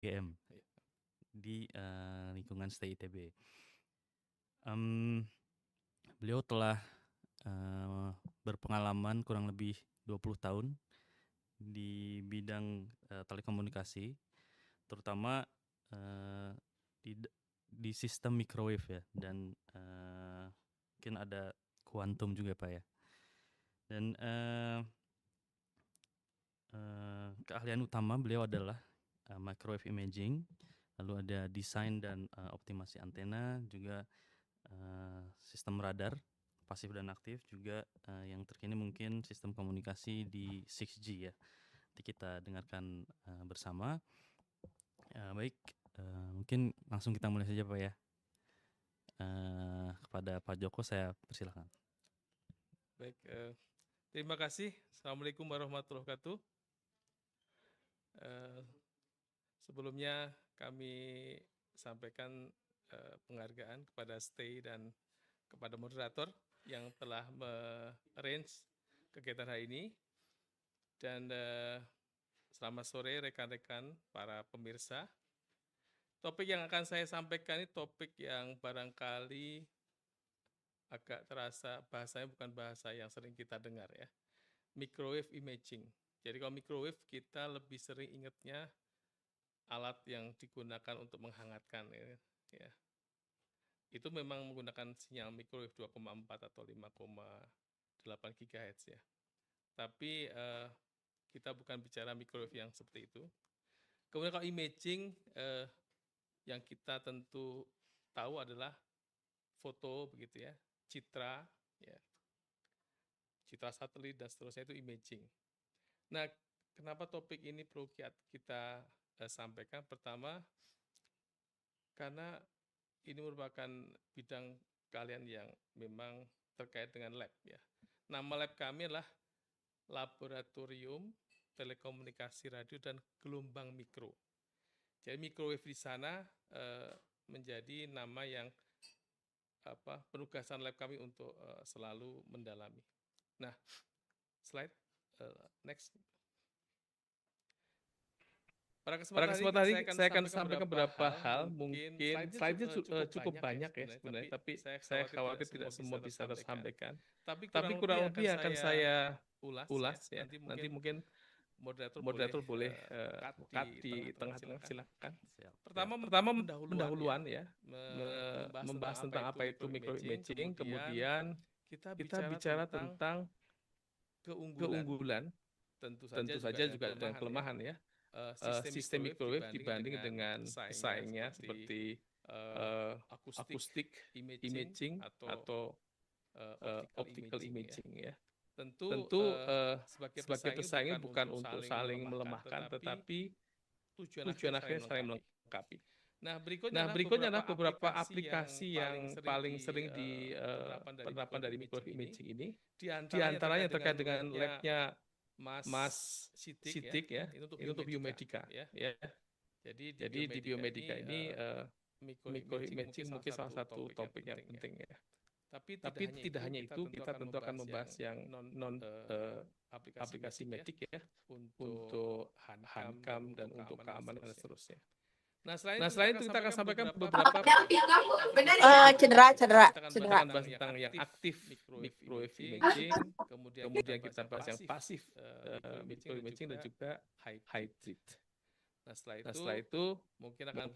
UGM di lingkungan STI ITB. Beliau telah berpengalaman kurang lebih 20 tahun di bidang telekomunikasi, terutama di sistem microwave ya, dan mungkin ada kuantum juga Pak ya. Dan keahlian utama beliau adalah microwave imaging, lalu ada desain dan optimasi antena, juga sistem radar pasif dan aktif, juga yang terkini mungkin sistem komunikasi di 6G ya. Nanti kita dengarkan bersama. Baik, mungkin langsung kita mulai saja Pak ya. Kepada Pak Joko saya persilahkan. Baik, terima kasih. Assalamualaikum warahmatullahi wabarakatuh. Sebelumnya kami sampaikan penghargaan kepada STI dan kepada moderator yang telah arrange kegiatan hari ini. Dan selamat sore rekan-rekan para pemirsa. Topik yang akan saya sampaikan ini topik yang barangkali agak terasa bahasanya bukan bahasa yang sering kita dengar ya. Microwave imaging. Jadi kalau microwave kita lebih sering ingatnya alat yang digunakan untuk menghangatkan ya. Itu memang menggunakan sinyal microwave 2,4 atau 5,8 GHz ya. Tapi kita bukan bicara microwave yang seperti itu. Kemudian kalau imaging yang kita tentu tahu adalah foto begitu ya, citra ya. Citra satelit dan seterusnya itu imaging. Nah, kenapa topik ini perlu kita sampaikan? Pertama, karena ini merupakan bidang kalian yang memang terkait dengan lab ya. Nama lab kami adalah Laboratorium Telekomunikasi Radio dan Gelombang Mikro. Jadi microwave di sana menjadi nama yang penugasan lab kami untuk selalu mendalami. Nah, slide next. Pada kesempatan hari ini saya akan sampaikan beberapa hal. Mungkin slide-nya cukup banyak ya sebenarnya, tapi saya khawatir tidak semua bisa tersampaikan. Tapi kurang lebih akan saya ulas ya. Nanti mungkin moderator boleh cut di tengah-tengah, silakan. Pertama pendahuluan ya, membahas tentang apa itu microimaging, kemudian kita bicara tentang keunggulan, tentu saja juga dengan kelemahan ya, sistem microwave dibanding dengan pesaingnya seperti akustik imaging atau optical imaging ya. Tentu sebagai pesaingnya bukan untuk saling melemahkan, tetapi tujuan akhirnya saling melengkapi. Nah, berikutnya adalah beberapa aplikasi yang paling sering di penerapan dari microwave imaging ini. Di antaranya terkait dengan labnya Mas Sidik ya, ini untuk biomedika ya. Jadi di biomedika ini microwave imaging mungkin salah satu topik yang penting ya. Tapi tidak hanya itu, kita tentu akan membahas yang non aplikasi medik ya, untuk hankam dan untuk keamanan dan seterusnya. Nah, selain itu kita akan sampaikan beberapa cedera. kita akan bahas tentang yang aktif microwave imaging, kemudian kita bahas yang pasif microwave imaging dan juga hybrid. Nah, setelah itu mungkin akan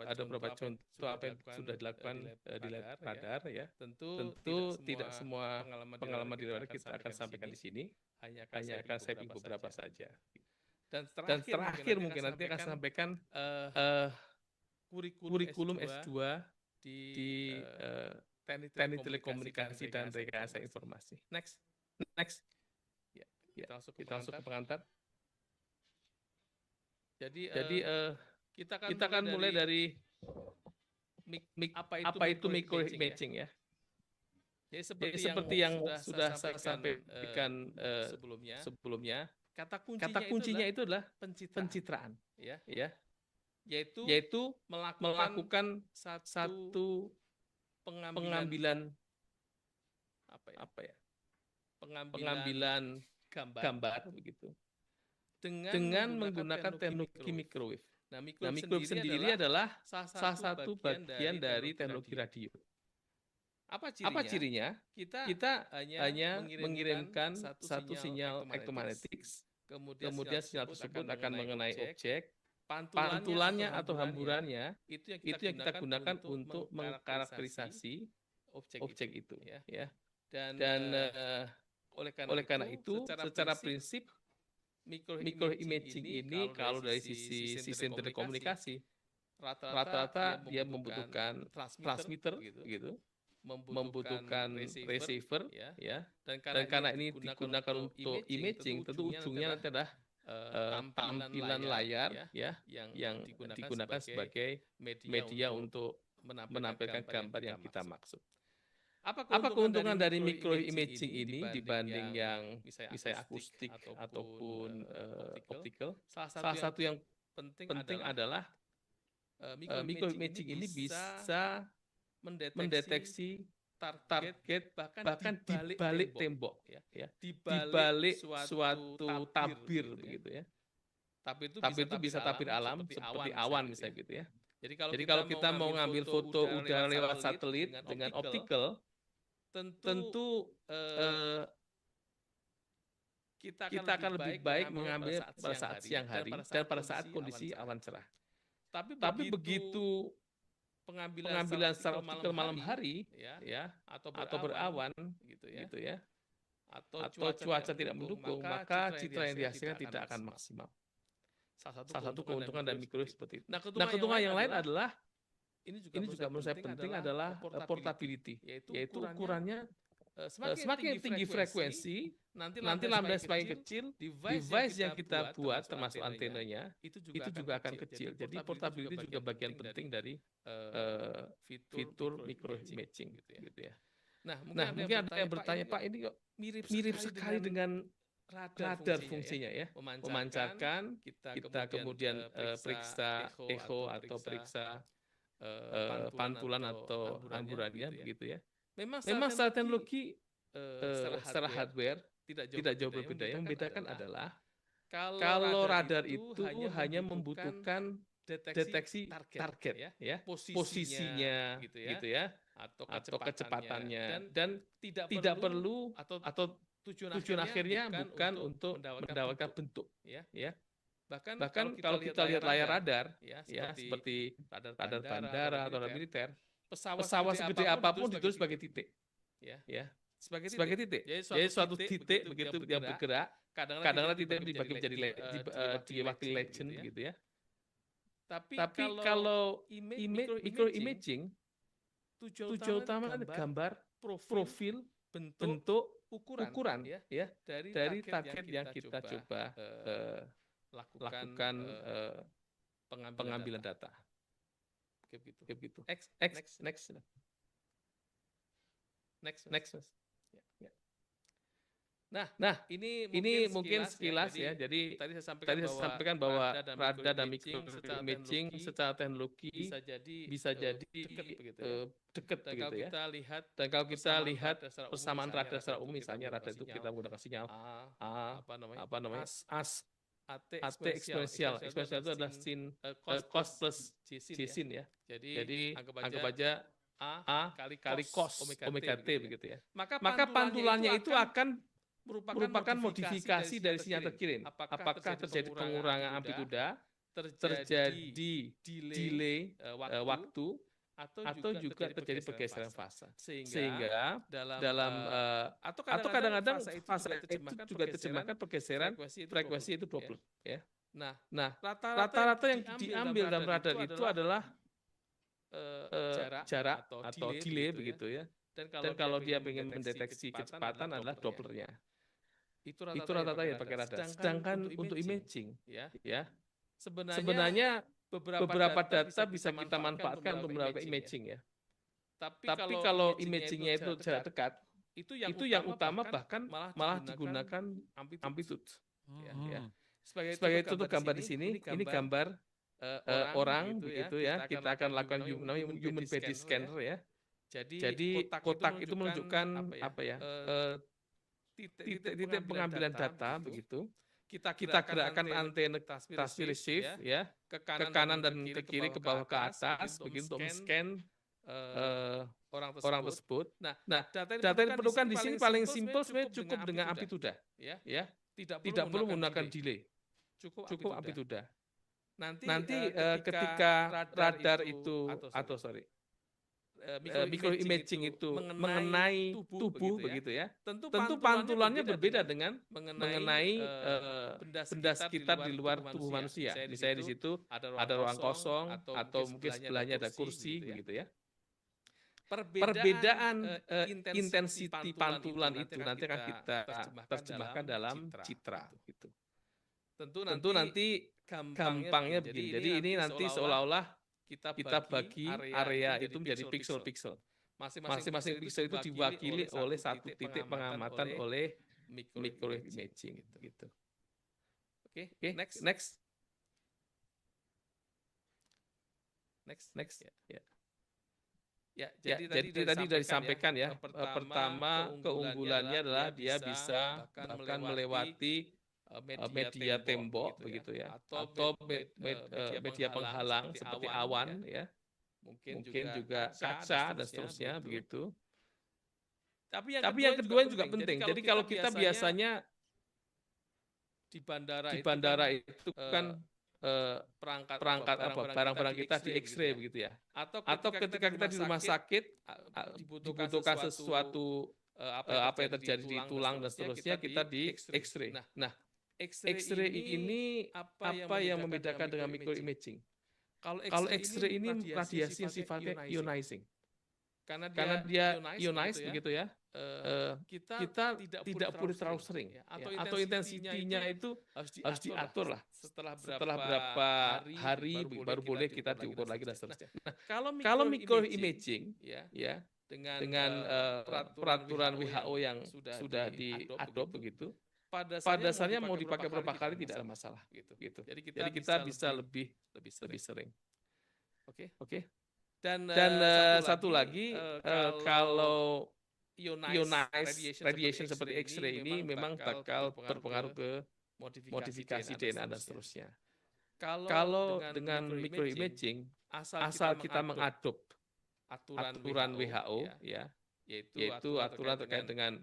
ada beberapa contoh apa yang sudah dilakukan di lab radar ya. Tentu tidak semua pengalaman di radar kita akan sampaikan di sini, hanya akan saya pilih beberapa saja. Dan terakhir mungkin nanti akan sampaikan kurikulum S2 di teknik telekomunikasi dan rekayasa informasi. Next. Ya, kita langsung ke pengantar. Jadi kita akan mulai dari apa itu microwave imaging ya. Jadi seperti yang sudah saya sampaikan sebelumnya, kata kuncinya itu adalah pencitraan ya. Yaitu melakukan satu pengambilan pengambilan gambar begitu dengan menggunakan teknologi microwave Nah, Nah, mikrowave sendiri adalah salah satu bagian dari teknologi radio. Apa cirinya? Kita hanya mengirimkan satu sinyal elektromagnetik, kemudian sinyal tersebut akan mengenai objek, pantulannya atau hamburannya itu yang kita gunakan untuk mengkarakterisasi objek itu, ya. Dan oleh karena itu, secara prinsip microimaging ini kalau dari sisi sistem telekomunikasi rata-rata dia membutuhkan transmitter gitu, membutuhkan receiver, ya. Dan karena ini digunakan untuk imaging, tentu ujungnya nanti adalah tampilan layar, ya, yang digunakan sebagai media untuk menampilkan gambar yang kita maksud. Apa keuntungan dari microimaging ini dibanding yang misalnya akustik ataupun optical? Salah satu yang penting adalah microimaging ini bisa mendeteksi target bahkan di balik tembok, ya, di balik suatu tabir begitu, ya. Tapi itu bisa tabir alam seperti awan misalnya gitu, ya. Jadi kalau kita mau ngambil foto udara lewat satelit dengan optical, tentu kita akan lebih baik mengambil pada saat siang hari dan pada saat kondisi awan cerah. Tapi begitu pengambilan secara optikal malam hari, ya, atau berawan gitu, ya, atau cuaca tidak mendukung, maka citra yang dihasilkan tidak akan maksimal. Salah satu keuntungan dari mikrowave seperti itu. Nah, keuntungan yang lain adalah ini juga menurut saya penting adalah portability, yaitu ukurannya semakin tinggi frekuensi, nanti lambda semakin kecil, device yang kita buat termasuk antenanya itu juga akan kecil. Jadi portability juga bagian penting dari fitur microimaging gitu, ya. Nah, mungkin ada yang bertanya, Pak, ini kok mirip sekali dengan radar fungsinya, ya. Memancarkan, kita kemudian periksa echo atau periksa pantulan atau hamburannya begitu, ya. Memang secara teknologi, secara hardware tidak jauh berbeda. Yang membedakan adalah kalau radar itu hanya membutuhkan deteksi target, ya, posisinya gitu, ya, atau kecepatannya, dan tidak perlu atau tujuan akhirnya bukan untuk mendapatkan bentuk, ya. Bahkan kalau kita lihat layar radar, ya, seperti radar bandara atau radar militer, pesawat segede apapun ditulis sebagai titik, ya, sebagai titik. Jadi suatu titik begitu yang bergerak, kadang-kadang titik dibagi menjadi diwakili legend gitu, ya. Tapi kalau microimaging, tujuan utama gambar profil, bentuk, ukuran, ya, dari target yang kita coba lakukan pengambilan data. Begitu. Next. Ya. Nah, ini mungkin sekilas, ya. Jadi tadi saya sampaikan bahwa radar dan microimaging secara teknologi bisa jadi dekat begitu, ya. Dan kalau kita lihat persamaan radar secara umum, misalnya radar itu kita menggunakan sinyal AT eksponensial. Eksponensial itu adalah sin cos plus sin, ya. Jadi anggap aja A kali cos omega T begitu, ya. Maka pantulannya itu akan merupakan modifikasi dari sinyal terkirim. Apakah terjadi pengurangan amplituda, terjadi delay waktu, atau juga terjadi pergeseran fase. Sehingga dalam atau kadang-kadang fase itu juga terjemahkan pergeseran frekuensi itu Doppler, ya. Nah, rata-rata yang diambil dalam radar itu adalah jarak atau delay begitu, ya. Dan kalau dia ingin mendeteksi kecepatan adalah Dopplernya. Itu rata-rata yang pakai radar. Sedangkan untuk imaging, ya, sebenarnya beberapa data bisa kita manfaatkan untuk melakukan imaging, ya. Tapi kalau imagingnya itu jarak dekat, itu yang utama bahkan malah digunakan amplitude. Ya. Sebagai contoh gambar di sini, ini gambar orang begitu, ya. Kita akan lakukan human body scanner, ya. Jadi kotak itu menunjukkan titik pengambilan data begitu. kita gerakkan antena transmit receive ya ke kanan dan ke kiri, ke bawah, ke atas begitu untuk men-scan orang tersebut. Nah, data yang diperlukan di sini paling simpel sebenarnya cukup dengan amplituda ya. Tidak perlu menggunakan delay. Cukup amplituda. Nanti ketika radar itu micro imaging itu mengenai tubuh begitu ya. Tentu pantulannya berbeda dengan mengenai benda sekitar di luar tubuh manusia. Misalnya di situ ada ruang kosong atau mungkin sebelahnya ada kursi begitu ya. Perbedaan intensiti pantulan itu nanti akan kita terjemahkan dalam citra gitu. Tentu nanti gampangnya begini. Jadi ini nanti seolah-olah kita bagi area itu menjadi pixel-pixel. Masing-masing pixel itu diwakili oleh satu titik pengamatan oleh microwave imaging gitu. Oke, next. Ya, jadi tadi sudah disampaikan ya. Pertama keunggulannya adalah dia bisa bahkan melewati media tembok begitu ya, atau media penghalang seperti awan ya, mungkin juga kaca dan seterusnya begitu. Tapi yang kedua juga penting. Jadi kalau kita biasanya di bandara itu kan perangkat barang-barang kita di X-ray begitu ya, atau ketika kita di rumah sakit dibutuhkan sesuatu apa yang terjadi di tulang dan seterusnya, kita di X-ray. Nah, X-ray ini apa yang membedakan dengan microimaging? Kalau X-ray ini radiasi yang sifatnya ionizing. Karena dia ionize begitu ya. Kita tidak boleh terlalu sering ya. Atau intensitinya itu harus diatur lah. Setelah berapa hari baru boleh kita diukur lagi dan seterusnya. Nah, kalau microimaging ya dengan peraturan WHO yang sudah diadopt begitu, pada dasarnya mau dipakai berapa kali tidak ada masalah gitu. Jadi kita bisa lebih sering. Oke. Dan satu lagi kalau ionized radiation seperti X-ray ini memang bakal berpengaruh ke modifikasi DNA dan seterusnya. Kalau dengan microimaging asal kita mengadop aturan WHO ya, yaitu aturan terkait dengan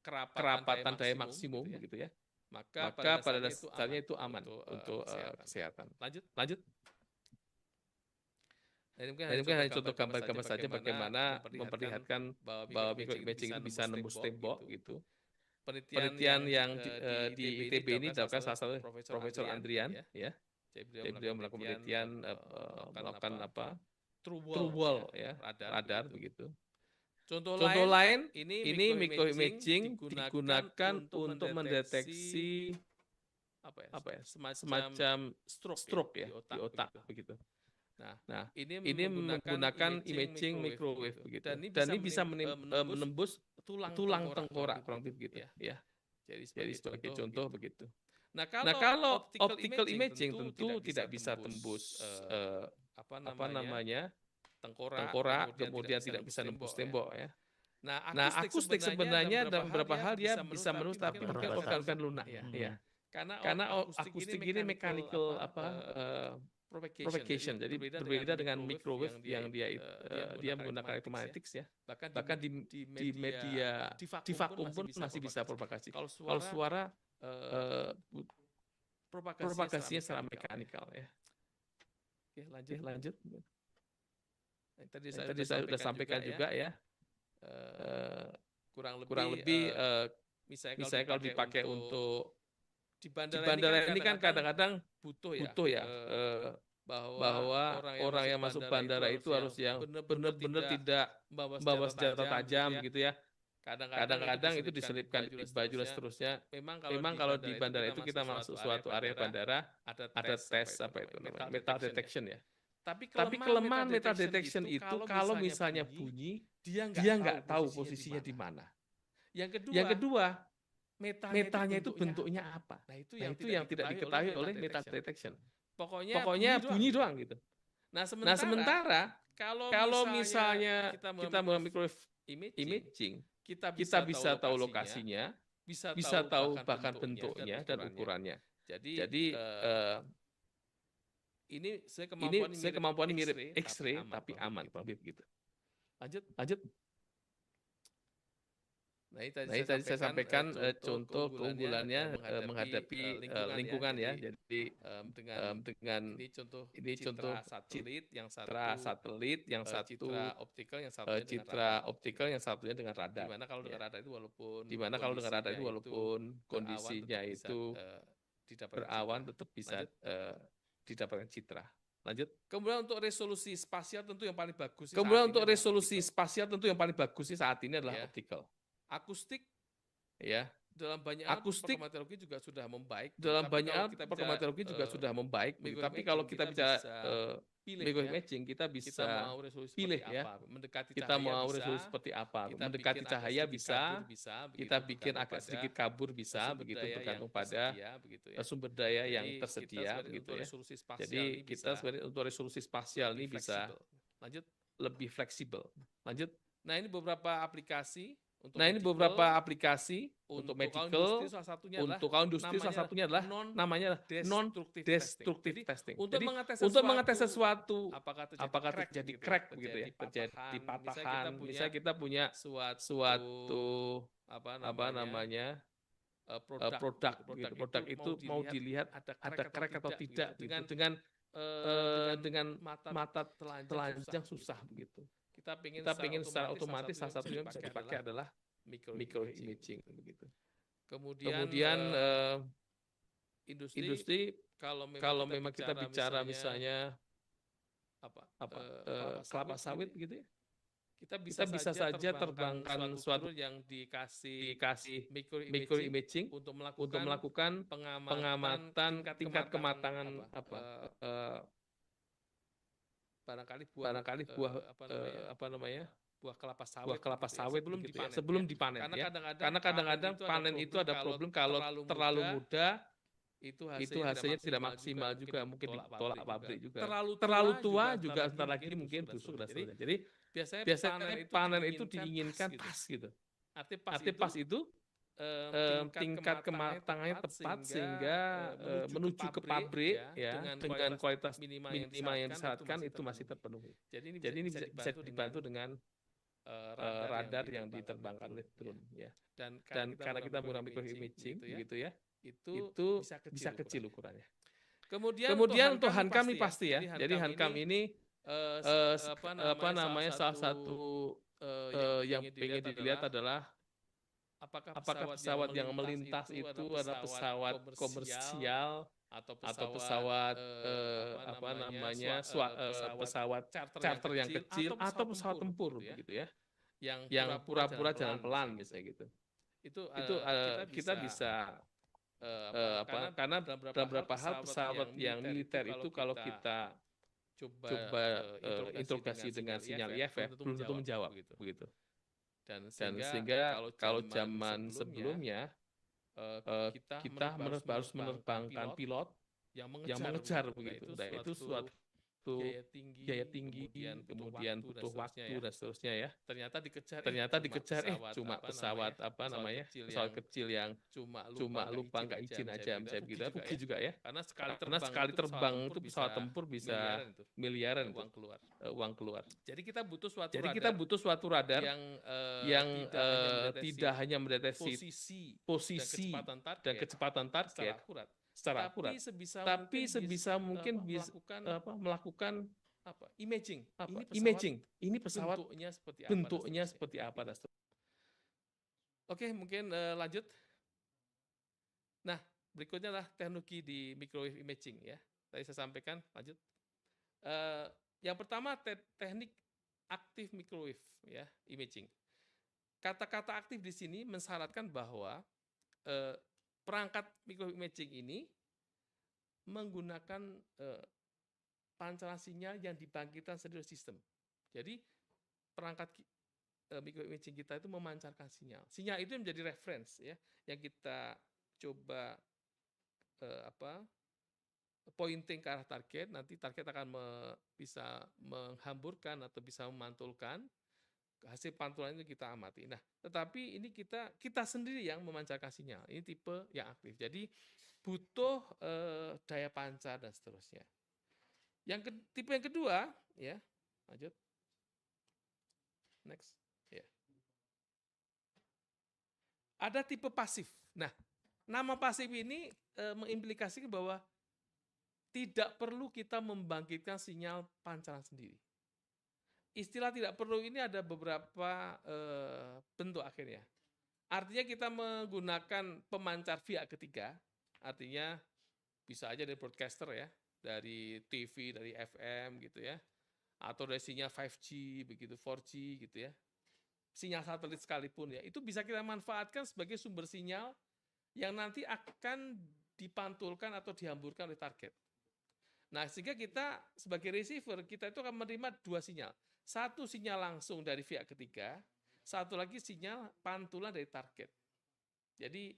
kerapatan daya maksimum gitu ya, maka pada dasarnya itu aman untuk kesehatan. Lanjut. Nah, ini mungkin hanya contoh gambar-gambar saja bagaimana memperlihatkan bahwa microimaging itu bisa nembus tembok gitu. Penelitian yang di ITB ini dilakukan salah satu Profesor Andrian ya. Jadi beliau melakukan penelitian melakukan true wall ya, radar begitu. Contoh lain, ini microimaging digunakan untuk mendeteksi semacam stroke ya di otak begitu. Nah, ini menggunakan imaging microwave begitu. Dan ini bisa menembus tulang tengkorak kurang lebih begitu ya. Jadi sebagai contoh begitu. Nah, kalau optical imaging tentu tidak bisa tembus tengkorak, kemudian tidak bisa nembus tembok ya. Nah, akustik sebenarnya dalam beberapa hal dia bisa menembus, tapi mungkin organ lunak ya. Karena akustik ini mechanical propagation, jadi berbeda dengan microwave yang dia menggunakan electromagnetics ya. Bahkan di media di vakum pun masih bisa propagasi. Kalau suara propagasinya secara mekanikal ya. Oke, lanjut. Tadi saya sudah sampaikan juga ya. Kurang lebih misalnya kalau dipakai untuk di bandara ini kan kadang-kadang butuh ya bahwa orang yang masuk bandara itu harus yang benar-benar tidak membawa senjata tajam gitu ya. Kadang-kadang itu diselipkan di baju dan seterusnya. Memang kalau di bandara itu kita masuk suatu area bandara ada tes metal detection ya. Tapi kelemahan metal detection itu kalau misalnya bunyi dia nggak tahu posisinya di mana. Yang kedua metalnya itu bentuknya apa? Nah, itu yang tidak diketahui oleh metal detection. Pokoknya bunyi doang gitu. Nah, sementara kalau misalnya kita menggunakan microwave imaging, kita bisa tahu lokasinya, bisa tahu bahkan bentuknya dan ukurannya. Jadi ini ini kemampuannya mirip X-ray tapi aman, kurang lebih begitu. Lanjut. Nah, Ini tadi saya sampaikan contoh keunggulannya menghadapi lingkungan ya. Jadi dengan ini contoh citra satelit, yang satu citra optikal, yang satunya dengan radar. Dimana kalau dengan radar itu walaupun kondisinya itu berawan tetap bisa didapatkan citra. Lanjut. Kemudian untuk resolusi spasial tentu yang paling bagus. Saat ini adalah optical. Akustik ya, dalam banyak akustik meteorologi juga sudah membaik. Dalam banyak meteorologi juga sudah membaik. Tapi kalau kita bicara microimaging, kita bisa pilih ya. Kita mau resolusi seperti apa. Mendekati cahaya bisa, kita bikin agak sedikit kabur bisa, begitu tergantung pada sumber daya yang tersedia, begitu ya. Jadi kita sebenarnya untuk resolusi spasial ini bisa lebih fleksibel. Lanjut. Nah, ini beberapa aplikasi. Untuk medical, untuk industri salah satunya adalah namanya non-destructive testing. Jadi untuk mengetes sesuatu, apakah terjadi crack begitu ya, terjadi patahan. Misalnya kita punya suatu produk itu mau dilihat ada crack atau tidak dengan mata telanjang susah begitu. Kita pengen secara otomatis salah satunya bisa dipakai adalah microimaging begitu. Kemudian industri kalau memang kita bicara misalnya kelapa sawit gitu ya. Kita bisa saja terbangkan suatu yang dikasih microimaging untuk melakukan pengamatan tingkat kematangan barangkali buah buah kelapa sawit sebelum dipanen ya. Karena kadang-kadang panen itu ada problem kalau terlalu muda itu hasilnya tidak maksimal juga, mungkin ditolak pabrik juga. Terlalu tua juga sebentar lagi mungkin busuk dan sebagainya. Jadi biasanya panen itu diinginkan pas gitu. Artinya pas itu tingkat kematangannya tepat sehingga menuju ke pabrik ya dengan kualitas minimal yang disyaratkan itu masih terpenuhi. Jadi ini bisa dibantu dengan radar yang diterbangkan oleh drone ya. Dan karena kita menggunakan microimaging begitu ya, itu bisa kecil ukurannya. Kemudian untuk HANCAM ini pasti ya. Jadi HANCAM ini salah satu yang pengen dilihat adalah apakah pesawat yang melintas itu adalah pesawat komersial atau pesawat pesawat charter yang kecil atau pesawat tempur begitu ya, yang pura-pura jalan pelan misalnya gitu. Itu kita bisa karena dalam beberapa hal pesawat yang militer itu kalau kita coba interogasi dengan sinyal IFF belum tentu menjawab begitu. Dan sehingga kalau zaman sebelumnya kita harus menerbangkan pilot yang mengejar begitu. Nah, itu suatu biaya tinggi, kemudian butuh waktu dan seterusnya ya. Ternyata dikejar cuma pesawat pesawat kecil yang cuma lupa nggak izin aja misalnya begitu. Rugi juga ya. Karena sekali terbang itu pesawat tempur bisa miliaran uang keluar. Jadi kita butuh suatu radar yang tidak hanya mendeteksi posisi dan kecepatan target secara akurat, tapi sebisa mungkin bisa melakukan imaging. Ini pesawat bentuknya seperti apa dan seterusnya. Oke, mungkin lanjut. Nah, berikutnya adalah teknologi di microwave imaging ya. Tadi saya sampaikan, lanjut. Yang pertama teknik aktif microwave ya, imaging. Kata-kata aktif di sini mensyaratkan bahwa perangkat microwave imaging ini menggunakan pancaran sinyal yang dibangkitkan dari sistem. Jadi perangkat microwave imaging kita itu memancarkan sinyal. Sinyal itu menjadi reference ya, yang kita coba pointing ke arah target. Nanti target akan bisa menghamburkan atau bisa memantulkan hasil pantulan itu kita amati. Nah, tetapi ini kita sendiri yang memancarkan sinyal. Ini tipe yang aktif. Jadi butuh daya pancar dan seterusnya. Tipe yang kedua, ya, lanjut. Next. Ya. Ada tipe pasif. Nah, nama pasif ini mengimplikasikan bahwa tidak perlu kita membangkitkan sinyal pancaran sendiri. Istilah tidak perlu ini ada beberapa bentuk akhirnya. Artinya kita menggunakan pemancar via ketiga, artinya bisa aja dari broadcaster ya, dari TV, dari FM gitu ya, atau dari sinyal 5G, begitu 4G gitu ya, sinyal satelit sekalipun ya, itu bisa kita manfaatkan sebagai sumber sinyal yang nanti akan dipantulkan atau dihamburkan oleh target. Nah, sehingga kita sebagai receiver, kita itu akan menerima dua sinyal. Satu sinyal langsung dari via ketiga, satu lagi sinyal pantulan dari target. Jadi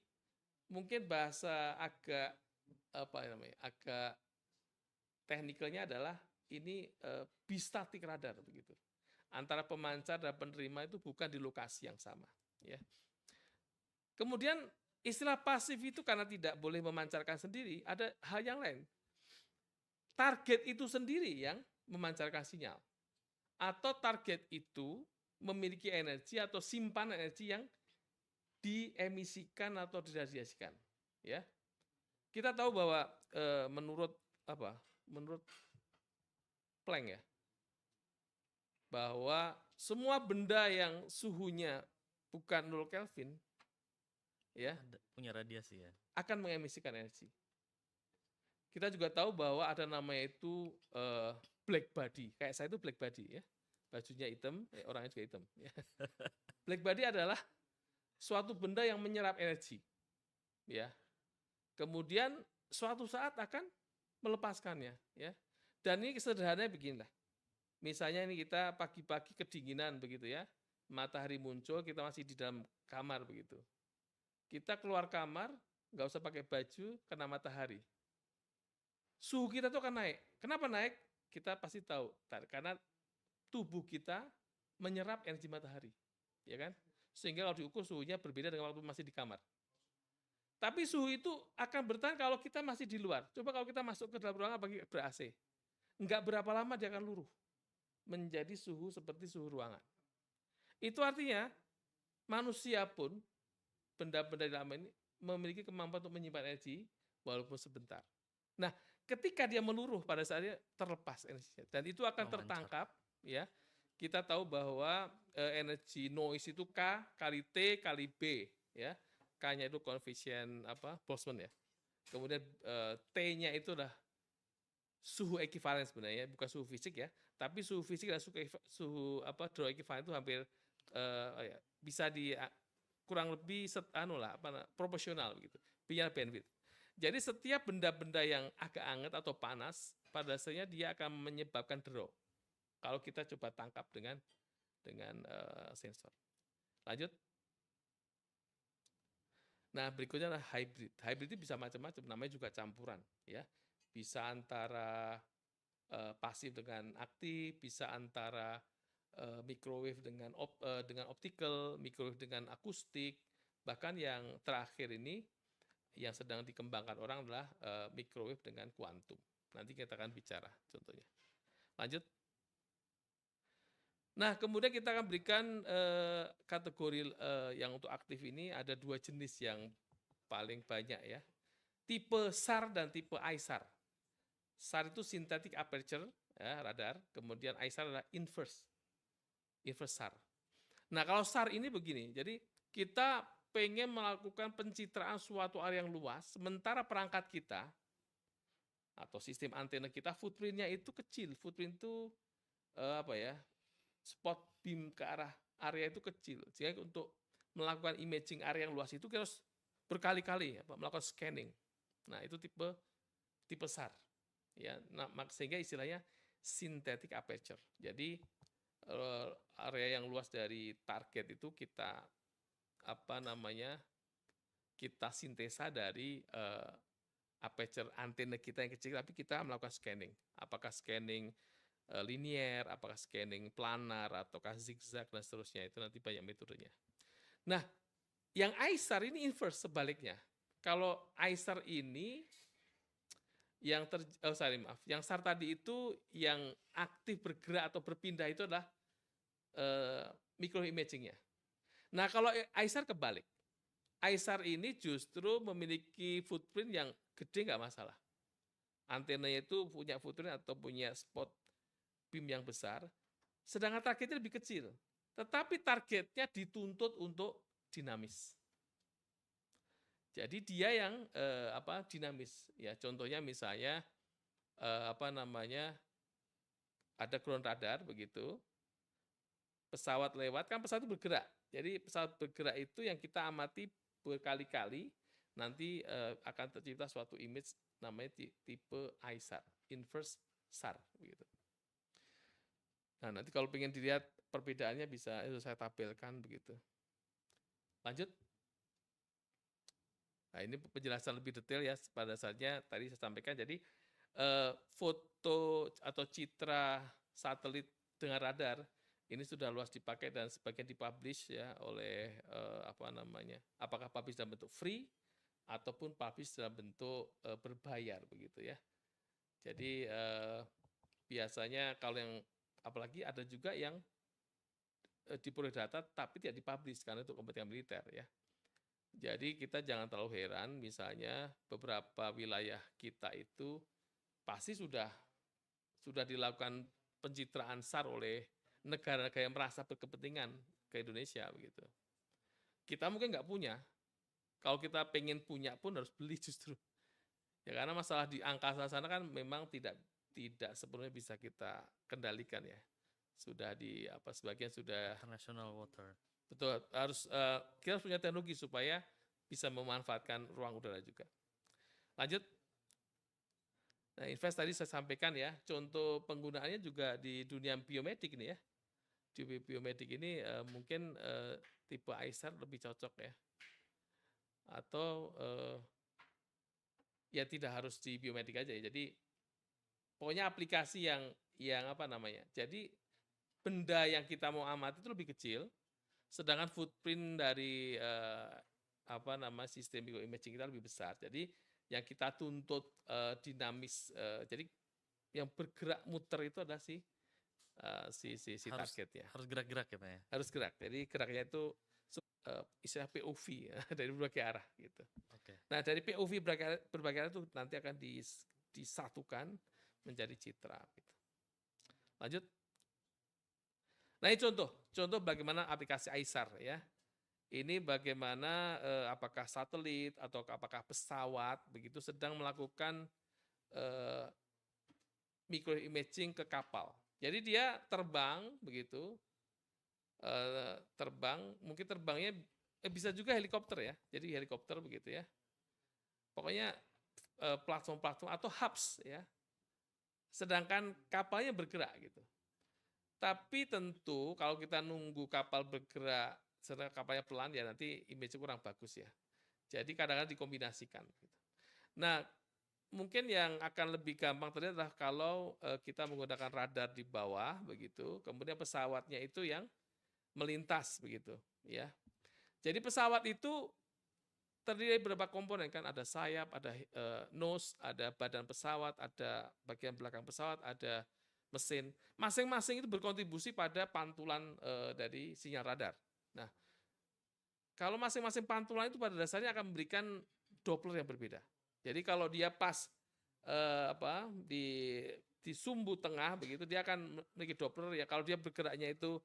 mungkin bahasa agak agak teknikalnya adalah ini bistatik radar begitu. Antara pemancar dan penerima itu bukan di lokasi yang sama. Ya. Kemudian istilah pasif itu karena tidak boleh memancarkan sendiri, ada hal yang lain. Target itu sendiri yang memancarkan sinyal. Atau target itu memiliki energi atau simpanan energi yang diemisikan atau diradiasikan. Ya. Kita tahu bahwa menurut Planck ya, bahwa semua benda yang suhunya bukan 0 Kelvin ya, punya radiasi ya, akan mengemisikan energi. Kita juga tahu bahwa ada namanya itu black body. Kayak saya itu black body ya. Bajunya hitam, orangnya juga hitam. Ya. Black body adalah suatu benda yang menyerap energi. Ya. Kemudian suatu saat akan melepaskannya. Ya. Dan ini sederhananya beginilah. Misalnya ini kita pagi-pagi kedinginan begitu ya. Matahari muncul, kita masih di dalam kamar begitu. Kita keluar kamar, nggak usah pakai baju, kena matahari. Suhu kita tuh akan naik. Kenapa naik? Kita pasti tahu. Karena tubuh kita menyerap energi matahari. Ya kan? Sehingga kalau diukur suhunya berbeda dengan waktu masih di kamar. Tapi suhu itu akan bertahan kalau kita masih di luar. Coba kalau kita masuk ke dalam ruangan pakai ber-AC. Enggak berapa lama dia akan luruh. Menjadi suhu seperti suhu ruangan. Itu artinya manusia pun, benda-benda di alam ini memiliki kemampuan untuk menyimpan energi walaupun sebentar. Nah, ketika dia meluruh pada saatnya terlepas energinya. Dan itu akan tertangkap. Ya, kita tahu bahwa energi noise itu K kali T kali B, ya. K-nya itu koefisien Boltzmann ya. Kemudian T-nya itu adalah suhu ekivalen sebenarnya, bukan suhu fisik ya, tapi suhu fisik dan suhu draw ekivalen itu hampir bisa kurang lebih proporsional begitu. Biar bandwidth. Jadi setiap benda-benda yang agak hangat atau panas, pada dasarnya dia akan menyebabkan draw. Kalau kita coba tangkap dengan sensor. Lanjut. Nah, berikutnya adalah hybrid. Hybrid itu bisa macam-macam, namanya juga campuran. Ya, bisa antara pasif dengan aktif, bisa antara microwave dengan optical, microwave dengan akustik. Bahkan yang terakhir ini, yang sedang dikembangkan orang adalah microwave dengan kuantum. Nanti kita akan bicara contohnya. Lanjut. Nah, kemudian kita akan berikan kategori yang untuk aktif ini ada dua jenis yang paling banyak ya. Tipe SAR dan tipe ISAR. SAR itu synthetic aperture ya, radar, kemudian ISAR adalah inverse SAR. Nah, kalau SAR ini begini, jadi kita pengen melakukan pencitraan suatu area yang luas, sementara perangkat kita atau sistem antena kita footprint-nya itu kecil. Footprint itu spot beam ke arah area itu kecil. Sehingga untuk melakukan imaging area yang luas itu kita harus berkali-kali melakukan scanning. Nah, itu tipe SAR. Ya, nah, sehingga istilahnya synthetic aperture. Jadi area yang luas dari target itu kita kita sintesa dari aperture antena kita yang kecil, tapi kita melakukan scanning. Apakah scanning linier, apakah scanning planar, ataukah zigzag, dan seterusnya. Itu nanti banyak metodenya. Nah, yang ISAR ini inverse, sebaliknya. Kalau ISAR ini, yang SAR tadi itu yang aktif bergerak atau berpindah itu adalah microimagingnya. Nah, kalau ISAR kebalik. ISAR ini justru memiliki footprint yang gede, nggak masalah. Antenanya itu punya footprint atau punya spot beam yang besar, sedangkan targetnya lebih kecil. Tetapi targetnya dituntut untuk dinamis. Jadi dia yang dinamis. Ya, contohnya misalnya ada ground radar begitu, pesawat lewat, kan pesawat itu bergerak. Jadi pesawat bergerak itu yang kita amati berkali-kali, nanti akan tercipta suatu image namanya tipe ISAR, inverse SAR begitu. Nah, nanti kalau ingin dilihat perbedaannya bisa saya tabelkan begitu. Lanjut. Nah, ini penjelasan lebih detail ya, pada saatnya tadi saya sampaikan. Jadi foto atau citra satelit dengan radar ini sudah luas dipakai dan sebagian dipublish ya oleh apakah publish dalam bentuk free ataupun publish dalam bentuk berbayar begitu ya. Jadi biasanya kalau yang apalagi ada juga yang diperoleh data tapi tidak dipublish karena itu kepentingan militer ya. Jadi kita jangan terlalu heran misalnya beberapa wilayah kita itu pasti sudah dilakukan pencitraan SAR oleh negara-negara yang merasa berkepentingan ke Indonesia begitu. Kita mungkin nggak punya. Kalau kita pengen punya pun harus beli justru. Ya karena masalah di angkasa sana kan memang tidak sepenuhnya bisa kita kendalikan ya. Sudah sebagian sudah International water. Betul, kita harus punya teknologi supaya bisa memanfaatkan ruang udara juga. Lanjut. Nah, invest tadi saya sampaikan ya, contoh penggunaannya juga di dunia biomedik ini ya. Di biomedik ini mungkin tipe ISAR lebih cocok ya. Atau ya tidak harus di biomedik aja ya. Jadi pokoknya aplikasi yang jadi benda yang kita mau amati itu lebih kecil, sedangkan footprint dari sistem bioimaging kita lebih besar. Jadi yang kita tuntut dinamis, jadi yang bergerak muter itu adalah si targetnya. Harus gerak-gerak ya Pak ya? Harus gerak. Jadi geraknya itu istilah POV ya, dari berbagai arah gitu. Okay. Nah dari POV berbagai arah itu nanti akan disatukan menjadi citra. Gitu. Lanjut. Nah ini contoh bagaimana aplikasi ISAR ya. Ini bagaimana apakah satelit atau apakah pesawat begitu sedang melakukan microimaging ke kapal. Jadi dia terbang begitu, mungkin terbangnya bisa juga helikopter ya. Jadi helikopter begitu ya. Pokoknya platform-platform atau hubs ya. Sedangkan kapalnya bergerak gitu. Tapi tentu kalau kita nunggu kapal bergerak, sedangkan kapalnya pelan ya nanti image kurang bagus ya. Jadi kadang-kadang dikombinasikan. Gitu. Nah, mungkin yang akan lebih gampang terlihat adalah kalau kita menggunakan radar di bawah begitu, kemudian pesawatnya itu yang melintas begitu, ya. Jadi pesawat itu terdiri dari beberapa komponen kan, ada sayap, ada nose, ada badan pesawat, ada bagian belakang pesawat, ada mesin. Masing-masing itu berkontribusi pada pantulan dari sinyal radar. Nah, kalau masing-masing pantulan itu pada dasarnya akan memberikan Doppler yang berbeda. Jadi kalau dia pas di sumbu tengah begitu, dia akan memiliki Doppler ya. Kalau dia bergeraknya itu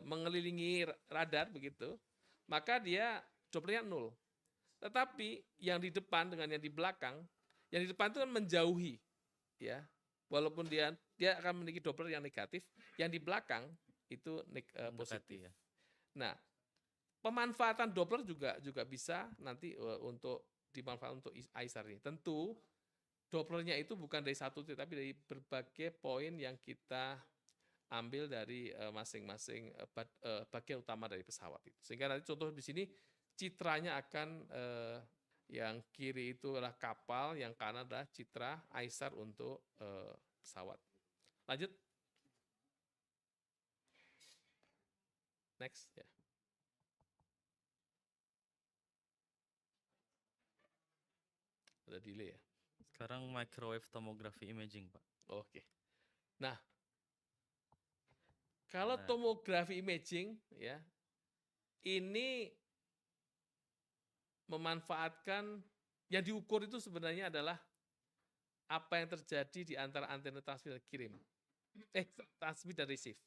mengelilingi radar begitu, maka dia Dopplernya 0. Tetapi yang di depan dengan yang di belakang, yang di depan itu kan menjauhi, ya. Walaupun dia akan memiliki Doppler yang negatif, yang di belakang itu positif. Ya. Nah, pemanfaatan Doppler juga bisa nanti untuk dimanfaatkan untuk ISAR ini. Tentu Dopplernya itu bukan dari satu titik, tapi dari berbagai poin yang kita ambil dari masing-masing bagian utama dari pesawat itu. Sehingga nanti contoh di sini citranya akan yang kiri itu adalah kapal, yang kanan adalah citra ISAR untuk pesawat. Lanjut. Next ya. Ada delay ya. Sekarang microwave tomography imaging, Pak. Oke. Nah, kalau Nah. tomografi imaging ya, ini memanfaatkan yang diukur itu sebenarnya adalah apa yang terjadi di antara antena transmit dan kirim. Transmit dan receive.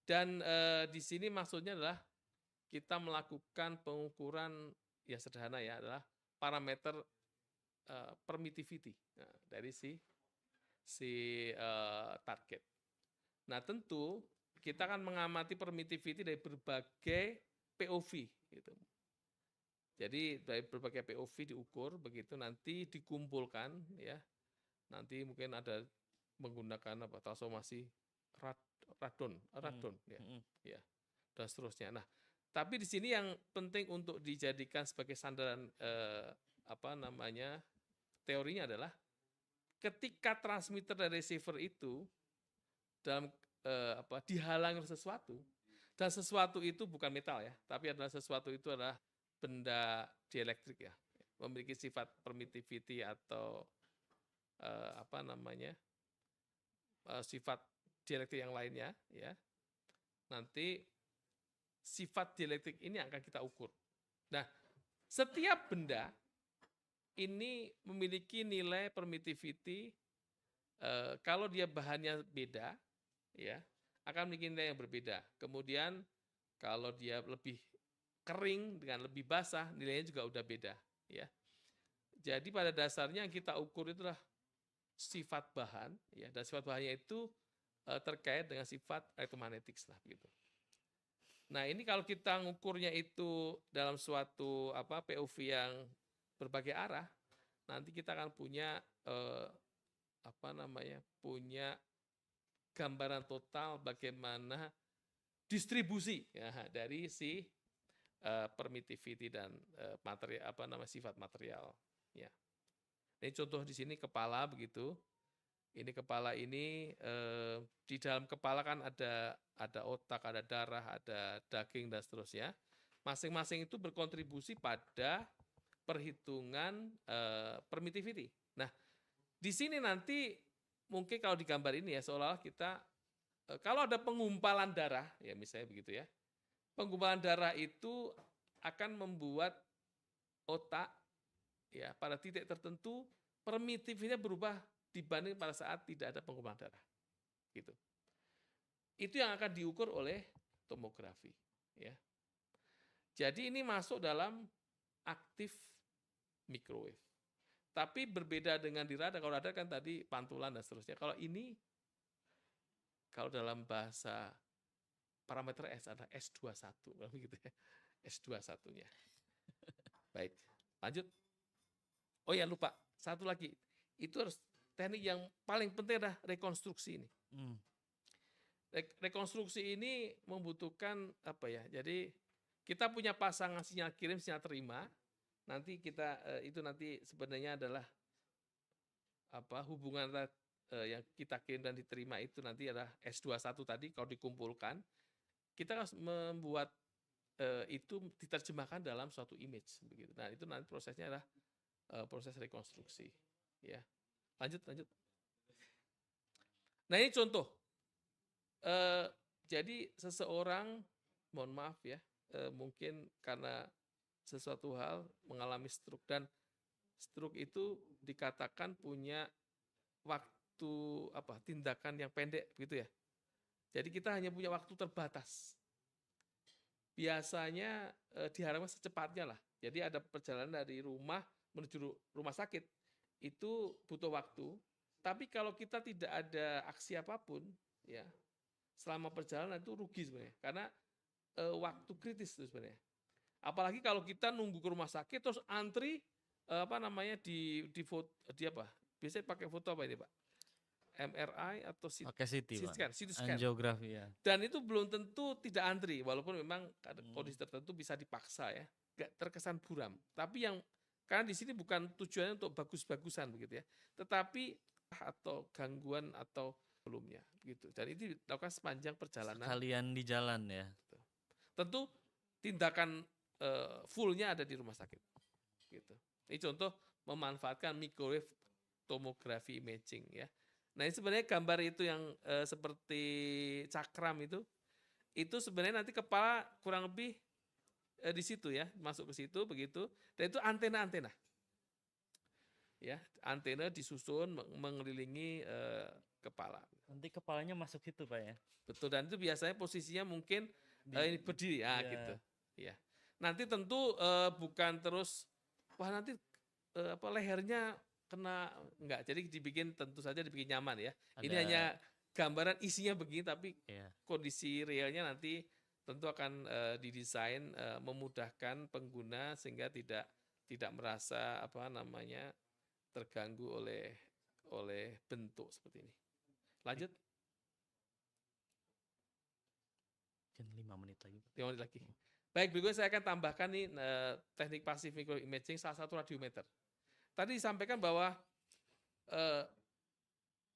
Dan di sini maksudnya adalah kita melakukan pengukuran ya sederhana ya, adalah parameter permittivity dari si target. Nah, tentu kita akan mengamati permittivity dari berbagai POV gitu. Jadi dari berbagai POV diukur, begitu nanti dikumpulkan ya. Nanti mungkin ada menggunakan transformasi radon ya. Ya. Dan seterusnya. Nah, tapi di sini yang penting untuk dijadikan sebagai sandaran teorinya adalah ketika transmitter dan receiver itu dalam dihalangi oleh sesuatu, dan sesuatu itu bukan metal ya, tapi adalah sesuatu itu adalah benda dielektrik ya, memiliki sifat permittivity atau sifat dielektrik yang lainnya ya. Nanti sifat dielektrik ini akan kita ukur. Nah, setiap benda ini memiliki nilai permittivity kalau dia bahannya beda ya, akan memiliki nilai yang berbeda. Kemudian kalau dia lebih kering dengan lebih basah, nilainya juga udah beda ya. Jadi pada dasarnya yang kita ukur itulah sifat bahan ya, dan sifat bahannya itu terkait dengan sifat elektromagnetik lah gitu. Nah, ini kalau kita ngukurnya itu dalam suatu POV yang berbagai arah, nanti kita akan punya punya gambaran total bagaimana distribusi ya, dari si permittivity dan sifat material ya. Ini contoh di sini kepala begitu. Ini kepala ini di dalam kepala kan ada otak, ada darah, ada daging dan seterusnya. Masing-masing itu berkontribusi pada perhitungan permittivity. Nah, di sini nanti mungkin kalau di gambar ini ya seolah-olah kita kalau ada penggumpalan darah ya misalnya begitu ya. Penggumpalan darah itu akan membuat otak ya pada titik tertentu permittivity-nya berubah dibanding pada saat tidak ada penggumpalan darah. Gitu. Itu yang akan diukur oleh tomografi ya. Jadi ini masuk dalam aktif microwave. Tapi berbeda dengan di radar. Kalau radar kan tadi pantulan dan seterusnya. Kalau ini, kalau dalam bahasa parameter S adalah S21, gitu ya. S21-nya. Baik, lanjut. Oh ya lupa, satu lagi. Itu harus teknik yang paling penting adalah rekonstruksi ini. Rekonstruksi ini membutuhkan jadi kita punya pasangan sinyal kirim, sinyal terima. Nanti kita itu nanti sebenarnya adalah hubungan yang kita kirim dan diterima itu nanti adalah S21 tadi kalau dikumpulkan. Kita harus membuat itu diterjemahkan dalam suatu image begitu. Nah, itu nanti prosesnya adalah proses rekonstruksi ya. Lanjut. Nah, ini contoh. Jadi seseorang, mohon maaf ya, mungkin karena sesuatu hal mengalami stroke, dan stroke itu dikatakan punya waktu tindakan yang pendek begitu ya. Jadi kita hanya punya waktu terbatas. Biasanya diharapkan secepatnya lah. Jadi ada perjalanan dari rumah menuju rumah sakit itu butuh waktu. Tapi kalau kita tidak ada aksi apapun ya, selama perjalanan itu rugi sebenarnya, karena waktu kritis itu sebenarnya. Apalagi kalau kita nunggu ke rumah sakit terus antri di foto biasanya pakai foto apa ini Pak? MRI atau CT scan. Angiografi ya. Dan itu belum tentu tidak antri, walaupun memang kondisi tertentu bisa dipaksa ya, nggak terkesan buram. Tapi karena di sini bukan tujuannya untuk bagus-bagusan begitu ya, tetapi atau gangguan atau sebelumnya gitu. Dan itu dilakukan sepanjang perjalanan. Kalian di jalan ya. Tentu tindakan fullnya ada di rumah sakit. Gitu. Ini contoh memanfaatkan microwave tomography imaging ya. Nah, ini sebenarnya gambar itu yang seperti cakram itu sebenarnya nanti kepala kurang lebih di situ ya, masuk ke situ begitu. Dan itu antena-antena. Ya, antena disusun mengelilingi kepala. Nanti kepalanya masuk situ, Pak ya. Betul, dan itu biasanya posisinya mungkin ini berdiri ya, gitu. Ya. Nanti tentu bukan terus nanti lehernya kena, enggak. Jadi tentu saja dibikin nyaman ya. Ini hanya gambaran isinya begini, tapi kondisi realnya nanti tentu akan didesain memudahkan pengguna sehingga tidak merasa terganggu oleh bentuk seperti ini. Lanjut. 5 menit lagi. 5 menit lagi. Baik, berikutnya saya akan tambahkan nih teknik pasif microimaging, salah satu radiometer. Tadi disampaikan bahwa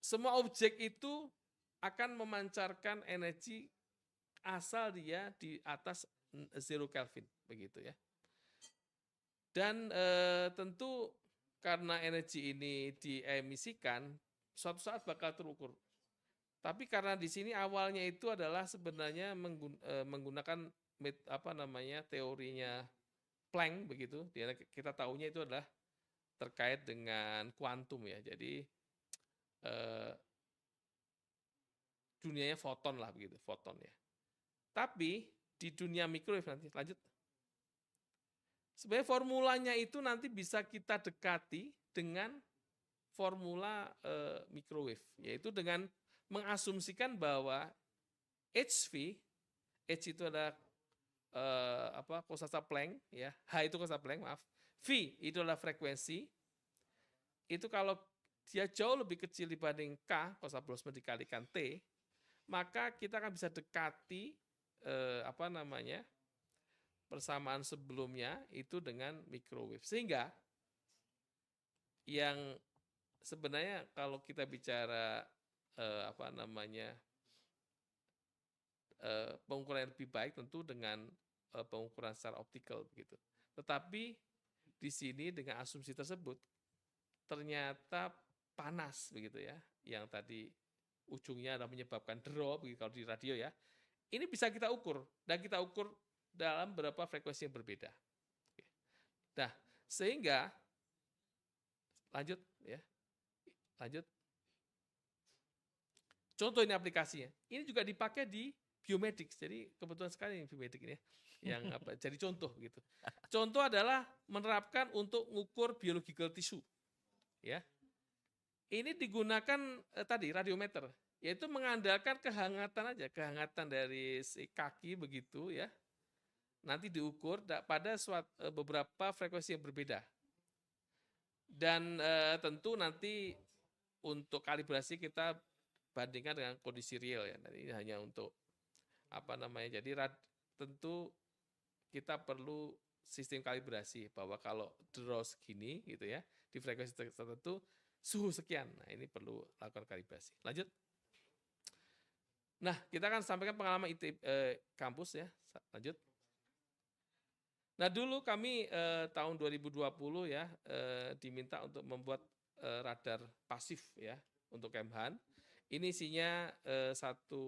semua objek itu akan memancarkan energi asal dia di atas 0 Kelvin, begitu ya. Dan tentu karena energi ini diemisikan, suatu saat bakal terukur. Tapi karena di sini awalnya itu adalah sebenarnya menggunakan teorinya Planck begitu. Kita tahunya itu adalah terkait dengan kuantum ya. Jadi dunianya foton lah begitu, foton ya. Tapi di dunia microwave nanti lanjut. Sebenarnya formulanya itu nanti bisa kita dekati dengan formula microwave, yaitu dengan mengasumsikan bahwa HV, H itu adalah kosasa Planck ya, H itu kosasa Planck, maaf. V itu adalah frekuensi. Itu kalau dia jauh lebih kecil dibanding K, kosasa Boltzmann dikalikan T, maka kita akan bisa dekati persamaan sebelumnya itu dengan microwave. Sehingga yang sebenarnya kalau kita bicara pengukuran yang lebih baik tentu dengan pengukuran secara optikal begitu. Tetapi di sini dengan asumsi tersebut ternyata panas begitu ya, yang tadi ujungnya adalah menyebabkan drop begitu kalau di radio ya. Ini bisa kita ukur dan kita ukur dalam beberapa frekuensi yang berbeda. Nah, sehingga lanjut ya. Lanjut. Contoh ini aplikasinya. Ini juga dipakai di biomedics. Jadi kebetulan sekali ini biomedics ini ya. Yang jadi contoh gitu. Contoh adalah menerapkan untuk mengukur biological tissue. Ya. Ini digunakan tadi radiometer, yaitu mengandalkan kehangatan aja, kehangatan dari si kaki begitu ya. Nanti diukur pada beberapa frekuensi yang berbeda. Dan tentu nanti untuk kalibrasi kita bandingkan dengan kondisi real ya. Nanti ini hanya untuk jadi tentu kita perlu sistem kalibrasi bahwa kalau draw segini gitu ya di frekuensi tertentu suhu sekian. Nah, ini perlu lakukan kalibrasi. Lanjut. Nah, kita akan sampaikan pengalaman kampus ya. Lanjut. Nah, dulu kami tahun 2020 ya diminta untuk membuat radar pasif ya untuk Kemhan. Ini isinya 1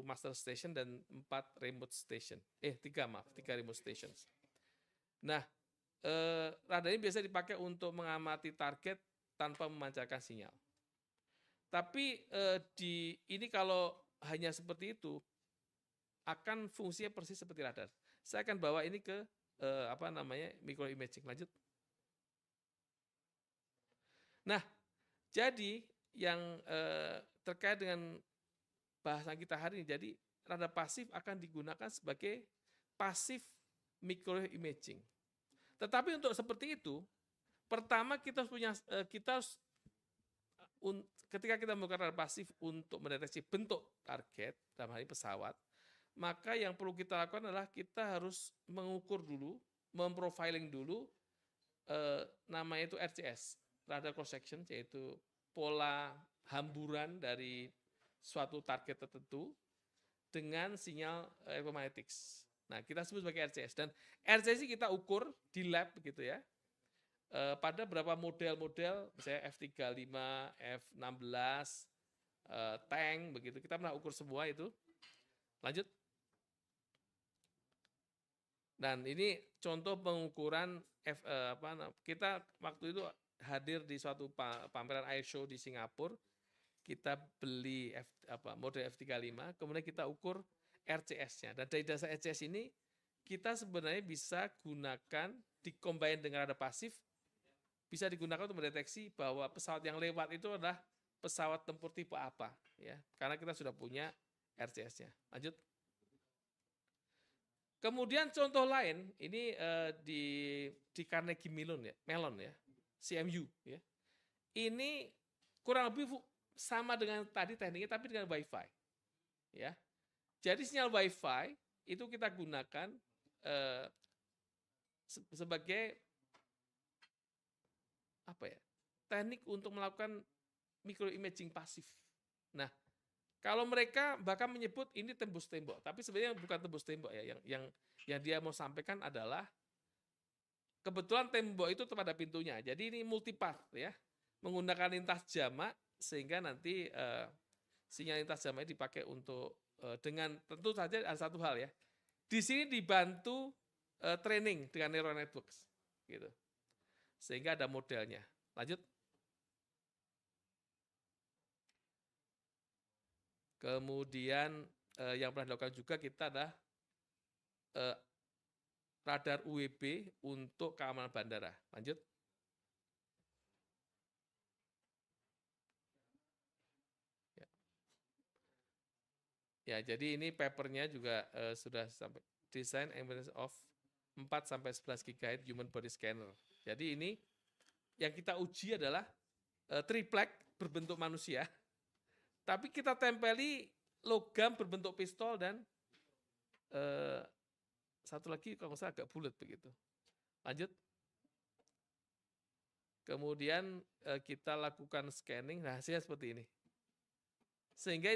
master station dan 4 remote station. 3 remote stations. Nah, radar ini biasa dipakai untuk mengamati target tanpa memancarkan sinyal. Tapi ini kalau hanya seperti itu akan fungsinya persis seperti radar. Saya akan bawa ini ke microimaging. Lanjut. Nah, jadi yang terkait dengan bahasan kita hari ini, jadi radar pasif akan digunakan sebagai pasif microwave imaging. Tetapi untuk seperti itu, pertama ketika kita melakukan radar pasif untuk mendeteksi bentuk target, dalam hal ini pesawat, maka yang perlu kita lakukan adalah kita harus mengukur dulu, memprofiling dulu, namanya itu RCS, radar cross section, yaitu pola hamburan dari suatu target tertentu dengan sinyal electromagnetics. Nah, kita sebut sebagai RCS. Dan RCS kita ukur di lab begitu ya. Pada beberapa model-model, misalnya F-35, F-16, tank begitu. Kita pernah ukur semua itu. Lanjut. Dan ini contoh pengukuran kita waktu itu hadir di suatu pameran air show di Singapura. Kita beli model F-35, kemudian kita ukur RCS-nya. Dan dari dasar RCS ini kita sebenarnya bisa gunakan dikombin dengan radar pasif, bisa digunakan untuk mendeteksi bahwa pesawat yang lewat itu adalah pesawat tempur tipe apa, ya. Karena kita sudah punya RCS-nya. Lanjut. Kemudian contoh lain ini di Carnegie Mellon ya, CMU ya. Ini kurang lebih sama dengan tadi tekniknya tapi dengan Wi-Fi. Ya. Jadi sinyal Wi-Fi itu kita gunakan sebagai teknik untuk melakukan microimaging pasif. Nah, kalau mereka bahkan menyebut ini tembus tembok, tapi sebenarnya bukan tembus tembok ya. Yang dia mau sampaikan adalah kebetulan tembok itu pada pintunya. Jadi ini multipath ya, menggunakan lintas jamak sehingga nanti sinyal lintas jamak dipakai untuk dengan tentu saja ada satu hal ya. Di sini dibantu training dengan neural networks gitu. Sehingga ada modelnya. Lanjut. Kemudian yang pernah dilakukan juga kita adalah radar UWB untuk keamanan bandara. Lanjut. Ya, jadi ini papernya juga sudah sampai design evidence of 4-11 GHz human body scanner. Jadi ini yang kita uji adalah triplek berbentuk manusia. Tapi kita tempeli logam berbentuk pistol dan satu lagi kalau nggak salah agak bulat begitu. Lanjut. Kemudian kita lakukan scanning, nah hasilnya seperti ini. Sehingga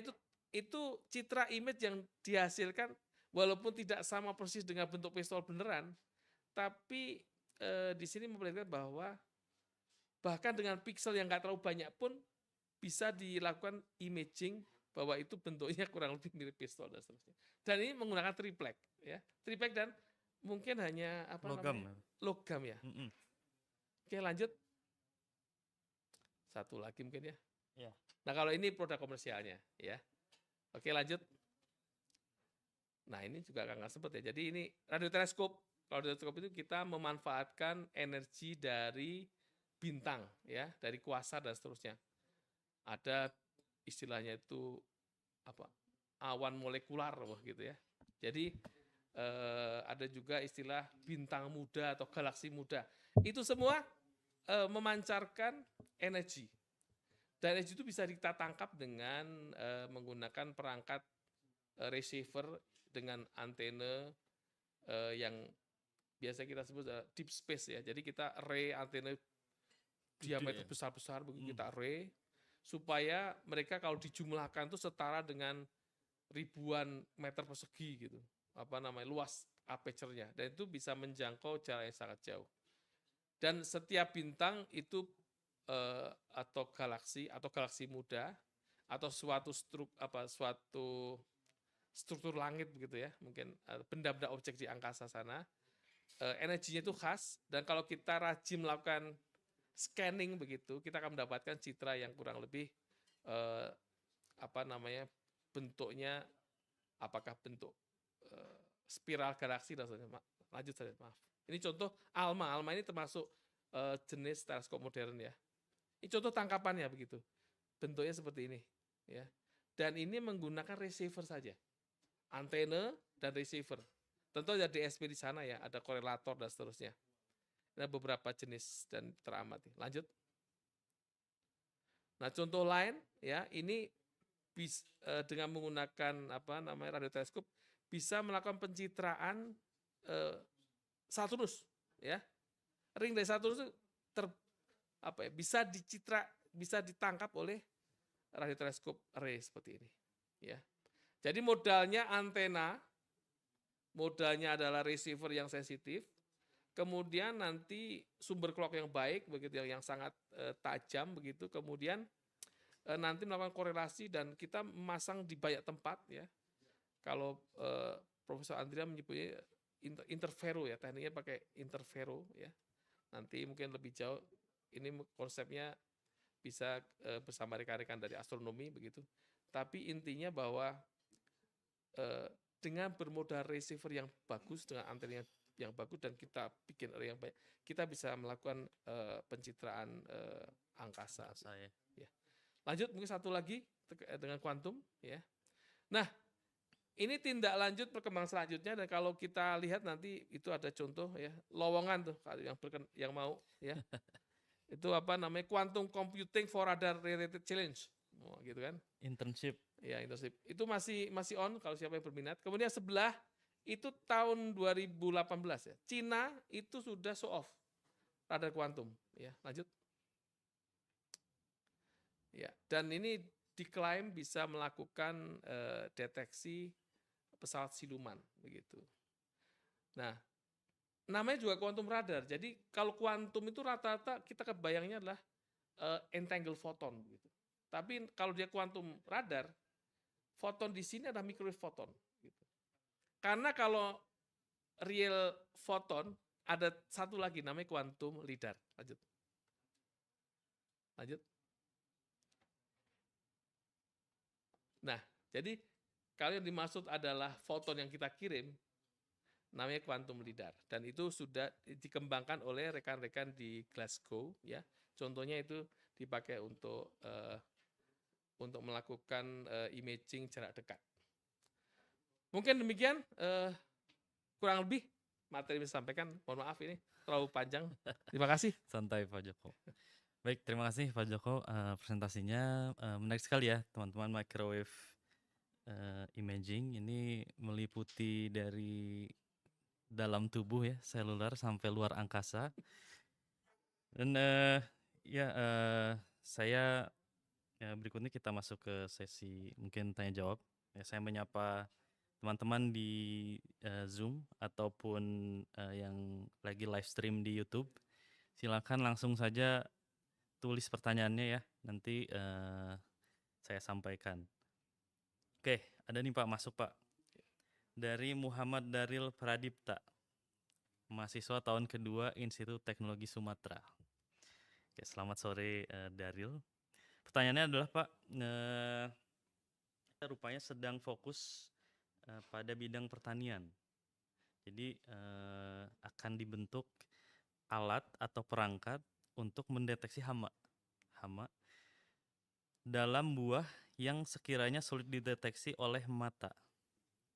itu citra image yang dihasilkan walaupun tidak sama persis dengan bentuk pistol beneran, tapi di sini memperlihatkan bahwa bahkan dengan pixel yang nggak terlalu banyak pun bisa dilakukan imaging bahwa itu bentuknya kurang lebih mirip pistol dan seterusnya. Dan ini menggunakan triplek, ya, triplek dan mungkin hanya logam ya. Oke, lanjut. Satu lagi mungkin ya. Nah kalau ini produk komersialnya, ya. Oke lanjut. Nah ini juga nggak sempat ya. Jadi ini radioteleskop. Kalau radioteleskop itu kita memanfaatkan energi dari bintang, ya, dari kuasar dan seterusnya. Ada istilahnya itu awan molekular gitu ya. Jadi ada juga istilah bintang muda atau galaksi muda. Itu semua memancarkan energi. Dan energi itu bisa kita tangkap dengan menggunakan perangkat receiver dengan antena yang biasa kita sebut deep space ya. Jadi kita array antena diameter besar-besar begitu kita array supaya mereka kalau dijumlahkan itu setara dengan ribuan meter persegi gitu. Luas aperture-nya, dan itu bisa menjangkau jarak yang sangat jauh. Dan setiap bintang itu atau galaksi muda atau suatu struktur langit begitu ya, mungkin benda-benda objek di angkasa sana, energinya itu khas, dan kalau kita rajin melakukan scanning begitu, kita akan mendapatkan citra yang kurang lebih bentuknya apakah bentuk spiral galaksi dan sebagainya. Lanjut saja, maaf. Ini contoh ALMA. ALMA ini termasuk jenis teleskop modern ya. Ini contoh tangkapannya begitu. Bentuknya seperti ini, ya. Dan ini menggunakan receiver saja. Antena dan receiver. Tentu ada DSP di sana ya, ada korelator dan seterusnya. Ada beberapa jenis dan teramati. Lanjut. Nah, contoh lain ya, ini dengan menggunakan radioteleskop bisa melakukan pencitraan Saturnus ya. Ring dari Saturnus itu bisa ditangkap oleh radioteleskop array seperti ini. Ya. Jadi modalnya antena, modalnya adalah receiver yang sensitif, kemudian nanti sumber clock yang baik, begitu yang sangat tajam begitu, kemudian nanti melakukan korelasi dan kita memasang di banyak tempat ya. Kalau Profesor Andrea menyebutnya interfero ya, tekniknya pakai interfero ya. Nanti mungkin lebih jauh ini konsepnya bisa bersama rekan-rekan dari astronomi begitu. Tapi intinya bahwa dengan bermodal receiver yang bagus, dengan antena yang bagus dan kita bikin array yang baik, kita bisa melakukan pencitraan angkasa. Ya. Ya. Lanjut mungkin satu lagi dengan kuantum ya. Nah, ini tindak lanjut perkembangan selanjutnya dan kalau kita lihat nanti itu ada contoh ya, lowongan tuh yang mau ya. Itu apa namanya, quantum computing for radar related challenge. Oh, gitu kan. Internship. Ya, internship. Itu masih on kalau siapa yang berminat. Kemudian sebelah itu tahun 2018 ya. Cina itu sudah show off radar kuantum ya. Lanjut. Ya, dan ini diklaim bisa melakukan deteksi pesawat siluman begitu. Nah, namanya juga quantum radar. Jadi kalau kuantum itu rata-rata kita kebayangnya adalah entangled photon gitu. Tapi kalau dia quantum radar, foton di sini adalah microwave photon gitu. Karena kalau real photon ada satu lagi namanya quantum lidar. Lanjut. Lanjut. Nah, jadi kalau yang dimaksud adalah foton yang kita kirim namanya quantum lidar dan itu sudah dikembangkan oleh rekan-rekan di Glasgow ya. Contohnya itu dipakai untuk melakukan imaging jarak dekat. Mungkin demikian kurang lebih materi yang disampaikan. Mohon maaf ini terlalu panjang. Terima kasih. Santai Pak Joko. Baik, terima kasih Pak Joko presentasinya menarik sekali ya teman-teman. Microwave imaging ini meliputi dari dalam tubuh ya, seluler sampai luar angkasa. Dan saya berikutnya kita masuk ke sesi mungkin tanya jawab. Ya, saya menyapa teman-teman di Zoom ataupun yang lagi live stream di YouTube. Silakan langsung saja tulis pertanyaannya ya, nanti saya sampaikan. Oke, ada nih Pak, masuk Pak. Dari Muhammad Daril Pradipta, mahasiswa tahun kedua Institut Teknologi Sumatera. Oke, selamat sore Daril. Pertanyaannya adalah Pak, kita rupanya sedang fokus pada bidang pertanian. Jadi akan dibentuk alat atau perangkat untuk mendeteksi hama dalam buah yang sekiranya sulit dideteksi oleh mata.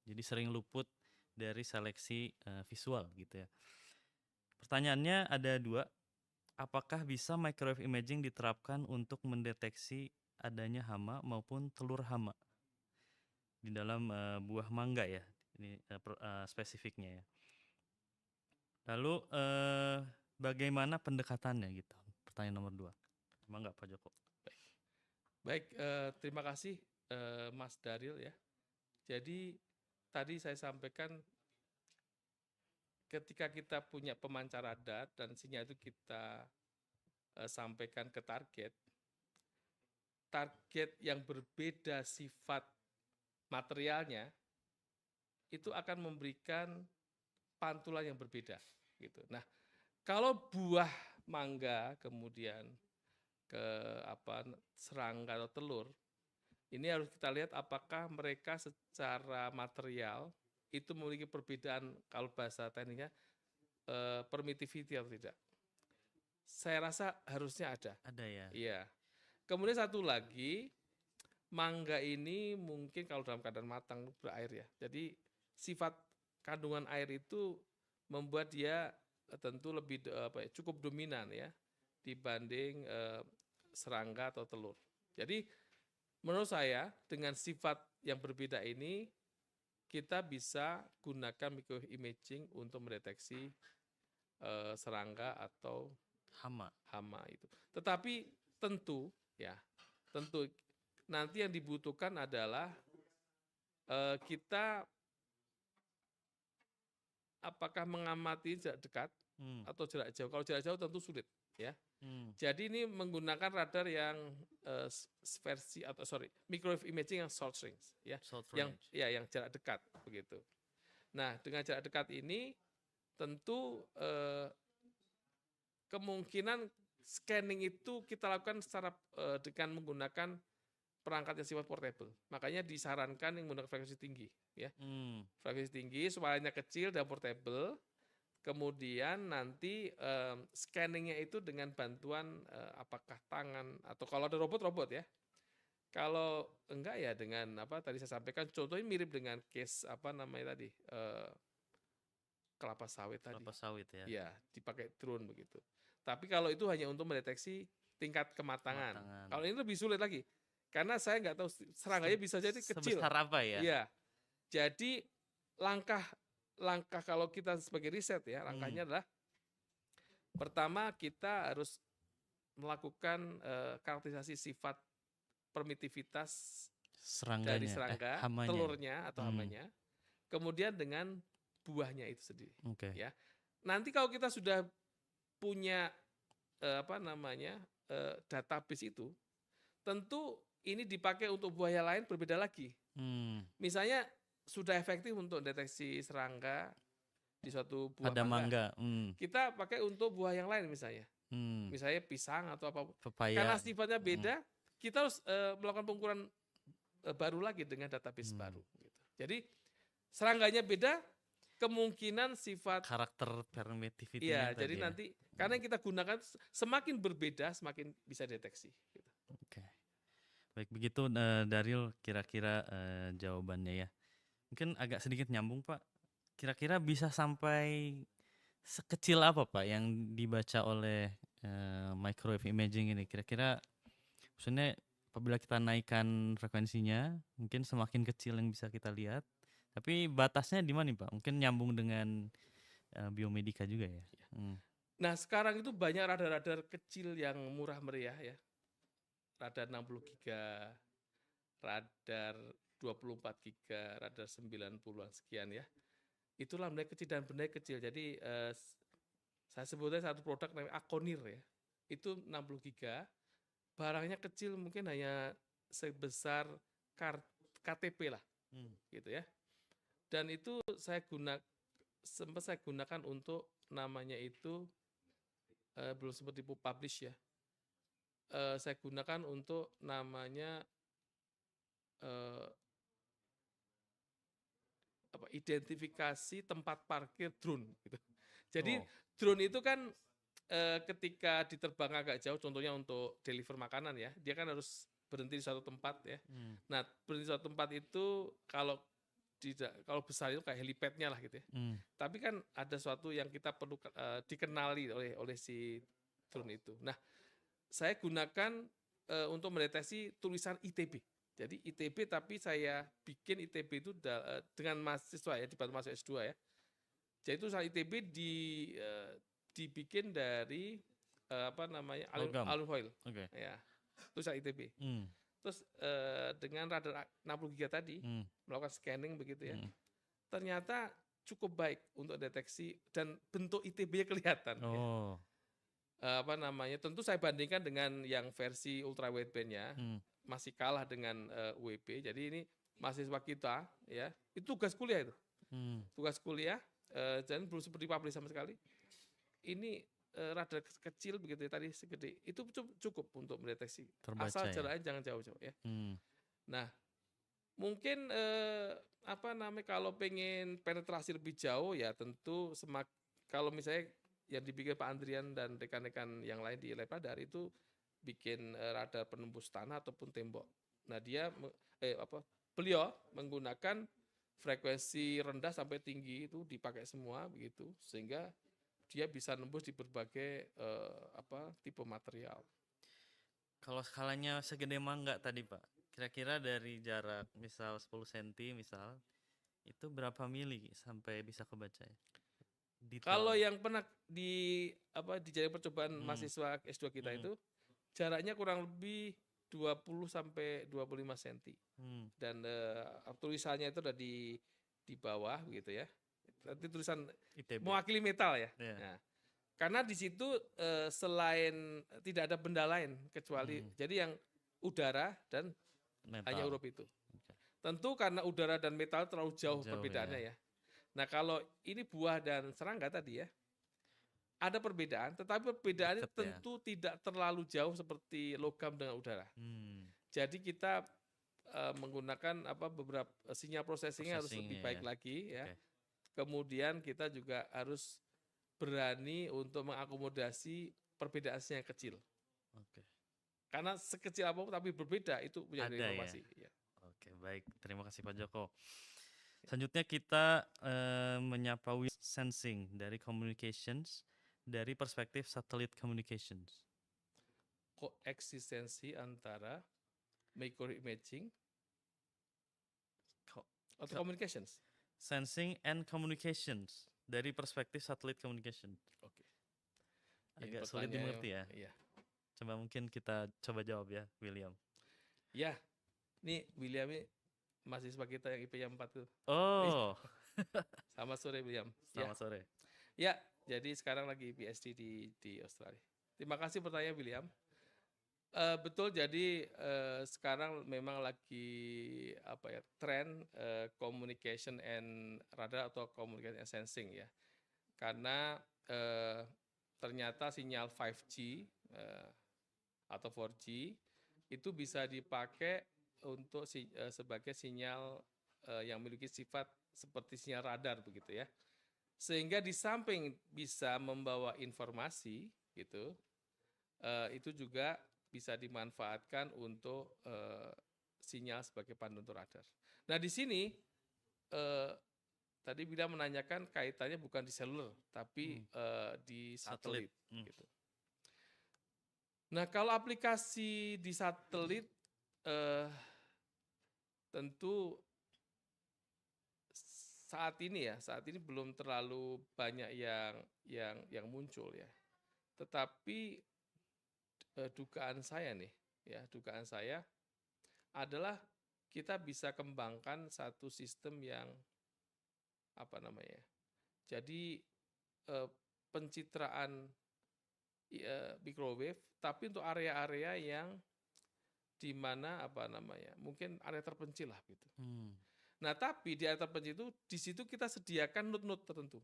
Jadi sering luput dari seleksi visual gitu ya. Pertanyaannya ada dua. Apakah bisa microwave imaging diterapkan untuk mendeteksi adanya hama maupun telur hama di dalam buah mangga ya? Ini spesifiknya ya. Lalu bagaimana pendekatannya gitu? Pertanyaan nomor 2. Emang nggak Pak Joko? Baik, terima kasih Mas Daril ya. Jadi tadi saya sampaikan ketika kita punya pemancar radar dan sinyal itu kita sampaikan ke target yang berbeda sifat materialnya itu akan memberikan pantulan yang berbeda gitu. Nah, kalau buah mangga kemudian ke serangga atau telur, ini harus kita lihat apakah mereka secara material itu memiliki perbedaan, kalau bahasa tekniknya permittivity atau tidak. Saya rasa harusnya ada. Ada ya. Iya. Kemudian satu lagi, mangga ini mungkin kalau dalam keadaan matang berair ya. Jadi sifat kandungan air itu membuat dia tentu lebih cukup dominan ya dibanding serangga atau telur. Jadi menurut saya dengan sifat yang berbeda ini kita bisa gunakan microwave imaging untuk mendeteksi serangga atau hama itu. Tetapi tentu nanti yang dibutuhkan adalah kita apakah mengamati jarak dekat atau jarak jauh. Kalau jarak jauh tentu sulit, ya. Jadi ini menggunakan radar yang microwave imaging yang short range, ya, yang jarak dekat begitu. Nah, dengan jarak dekat ini tentu kemungkinan scanning itu kita lakukan secara dengan menggunakan perangkat yang sifat portable. Makanya disarankan yang menggunakan frekuensi tinggi, ya. Frekuensi tinggi, suaranya kecil dan portable. Kemudian nanti scanningnya itu dengan bantuan apakah tangan atau kalau ada robot ya. Kalau enggak ya dengan apa tadi saya sampaikan, contohnya mirip dengan case apa namanya tadi kelapa sawit tadi. Kelapa sawit ya. Iya, dipakai drone begitu. Tapi kalau itu hanya untuk mendeteksi tingkat kematangan. Kalau ini lebih sulit lagi. Karena saya nggak tahu serangannya bisa jadi kecil. Sebesar apa ya? Iya. Jadi langkah kalau kita sebagai riset ya, langkahnya adalah pertama kita harus melakukan karakterisasi sifat permitivitas dari serangga, telurnya atau hamanya. Kemudian dengan buahnya itu sendiri. Ya. Nanti kalau kita sudah punya database itu, tentu ini dipakai untuk buah yang lain berbeda lagi. Misalnya sudah efektif untuk deteksi serangga di suatu buah mangga. Kita pakai untuk buah yang lain misalnya. Misalnya pisang atau apa. Pepaya. Karena sifatnya beda, kita harus melakukan pengukuran baru lagi dengan database baru. Gitu. Jadi serangganya beda, kemungkinan sifat karakter permittivity. Iya, jadi nanti karena yang kita gunakan semakin berbeda, semakin bisa deteksi. Gitu. Oke. Baik, begitu Daryl kira-kira jawabannya ya. Mungkin agak sedikit nyambung Pak. Kira-kira bisa sampai sekecil apa Pak yang dibaca oleh microwave imaging ini? Kira-kira maksudnya apabila kita naikkan frekuensinya, mungkin semakin kecil yang bisa kita lihat. Tapi batasnya di mana Pak? Mungkin nyambung dengan biomedika juga ya. Nah sekarang itu banyak radar-radar kecil yang murah meriah ya. Radar 60 giga, radar 24 giga, radar 90-an sekian ya. Itulah benda kecil dan benda kecil. Jadi saya sebutnya satu produk namanya Akonir ya. Itu 60 giga, barangnya kecil mungkin hanya sebesar KTP lah. Gitu ya. Dan itu sempat saya gunakan untuk namanya itu belum sempat dipublish ya. Saya gunakan untuk namanya identifikasi tempat parkir drone gitu. Jadi drone itu kan ketika diterbang agak jauh, contohnya untuk deliver makanan ya, dia kan harus berhenti di suatu tempat ya. Nah berhenti di suatu tempat itu kalau besar itu kayak helipadnya lah gitu ya. Tapi kan ada sesuatu yang kita perlu dikenali oleh si drone itu. Nah saya gunakan untuk mendeteksi tulisan ITB. Jadi ITB tapi saya bikin ITB itu dengan mahasiswa ya, dibantu mahasiswa S2 ya. Jadi tulisan ITB dibikin dari aluminium foil. Ya. Tulisan ITB. Terus dengan radar 60 giga tadi melakukan scanning begitu ya. Ternyata cukup baik untuk deteksi dan bentuk ITB-nya kelihatan. Ya. Tentu saya bandingkan dengan yang versi ultra wideband-nya masih kalah dengan UWB. Jadi ini mahasiswa kita ya, itu tugas kuliah itu. Tugas kuliah dan belum sempat dipublish sama sekali. Ini radar kecil begitu ya, tadi segede. Itu cukup untuk mendeteksi. Terbaca, asal jaraknya jangan jauh-jauh ya. Nah, mungkin kalau pengen penetrasi lebih jauh ya tentu kalau misalnya yang dibikin Pak Andrian dan rekan-rekan yang lain di lab radar itu bikin radar penembus tanah ataupun tembok. Nah beliau menggunakan frekuensi rendah sampai tinggi itu dipakai semua begitu sehingga dia bisa nembus di berbagai tipe material. Kalau skalanya segede mangga tadi Pak, kira-kira dari jarak misal 10 cm misal itu berapa mili sampai bisa kebaca ya? Kalau yang pernah dijadikan percobaan mahasiswa S2 kita itu jaraknya kurang lebih 20 sampai 25 cm. Dan tulisannya itu ada di bawah begitu ya. Nanti tulisan ITB. mewakili metal ya. Iya. Nah, karena di situ selain tidak ada benda lain kecuali jadi yang udara dan Metal. hanya huruf itu. Oke. Tentu karena udara dan metal terlalu jauh Jauh, perbedaannya ya. Nah, kalau ini buah dan serangga tadi ya, ada perbedaan, tetapi perbedaannya Deket ya. tentu tidak terlalu jauh seperti logam dengan udara. Jadi kita menggunakan beberapa sinyal processing-nya harus lebih Processing-nya baik ya. lagi ya. Oke. Kemudian kita juga harus berani untuk mengakomodasi perbedaan yang kecil. Oke. Karena sekecil apapun tapi berbeda itu punya Ada informasi. Ya. Oke, baik. Terima kasih Pak Joko. Selanjutnya kita menyapa sensing dari communications dari perspektif satellite communications. Koeksistensi antara microimaging atau communications. Sensing and communications dari perspektif satellite communication. Oke. Agak sulit dimengerti ya. Iya. Coba mungkin kita coba jawab ya, William. Ya, nih William ini mahasiswa kita yang IP-nya 4 tuh. Oh, Selamat sore William. selamat sore. Ya, jadi sekarang lagi PhD di Australia. Terima kasih pertanyaan William. Betul, jadi sekarang memang lagi tren communication and radar atau communication and sensing ya. Karena ternyata sinyal 5G atau 4G itu bisa dipakai untuk sebagai sinyal yang memiliki sifat seperti sinyal radar begitu ya. Sehingga di samping bisa membawa informasi gitu, itu juga bisa dimanfaatkan untuk sinyal sebagai pandu untuk radar. Nah di sini tadi Bida menanyakan kaitannya bukan di seluler tapi di satelit. Gitu. Nah kalau aplikasi di satelit tentu saat ini belum terlalu banyak yang muncul ya. Tetapi dugaan saya adalah kita bisa kembangkan satu sistem yang jadi pencitraan microwave tapi untuk area-area yang di mana mungkin area terpencil lah gitu. Nah, tapi di area terpencil itu di situ kita sediakan node-node tertentu.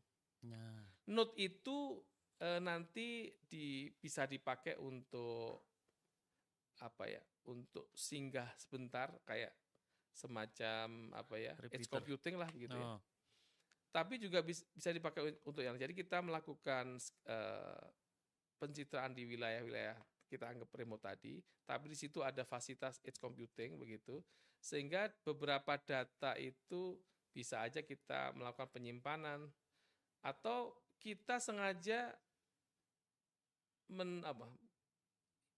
Node itu nanti bisa dipakai untuk untuk singgah sebentar kayak semacam edge computing lah gitu ya. Tapi juga bisa dipakai untuk yang jadi kita melakukan pencitraan di wilayah-wilayah kita anggap remote tadi, tapi di situ ada fasilitas edge computing begitu, sehingga beberapa data itu bisa aja kita melakukan penyimpanan atau kita sengaja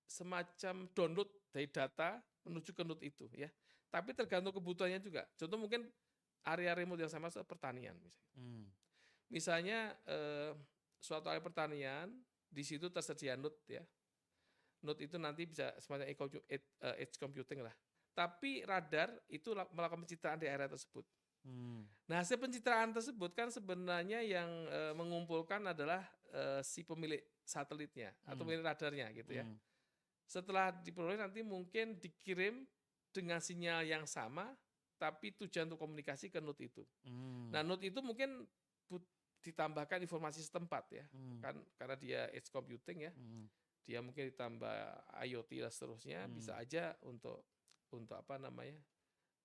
semacam download dari data menuju ke node itu ya. Tapi tergantung kebutuhannya juga. Contoh mungkin area remote yang sama pertanian misalnya. Misalnya suatu area pertanian di situ tersedia node ya. Node itu nanti bisa semacam edge computing lah. Tapi radar itu melakukan pencitraan di area tersebut. Nah, hasil pencitraan tersebut kan sebenarnya yang mengumpulkan adalah si pemilik satelitnya atau pemilik radarnya gitu ya. Setelah diperoleh nanti mungkin dikirim dengan sinyal yang sama, tapi tujuan untuk komunikasi ke node itu. Nah, node itu mungkin ditambahkan informasi setempat ya, kan karena dia edge computing ya, dia mungkin ditambah IoT dan seterusnya, bisa aja untuk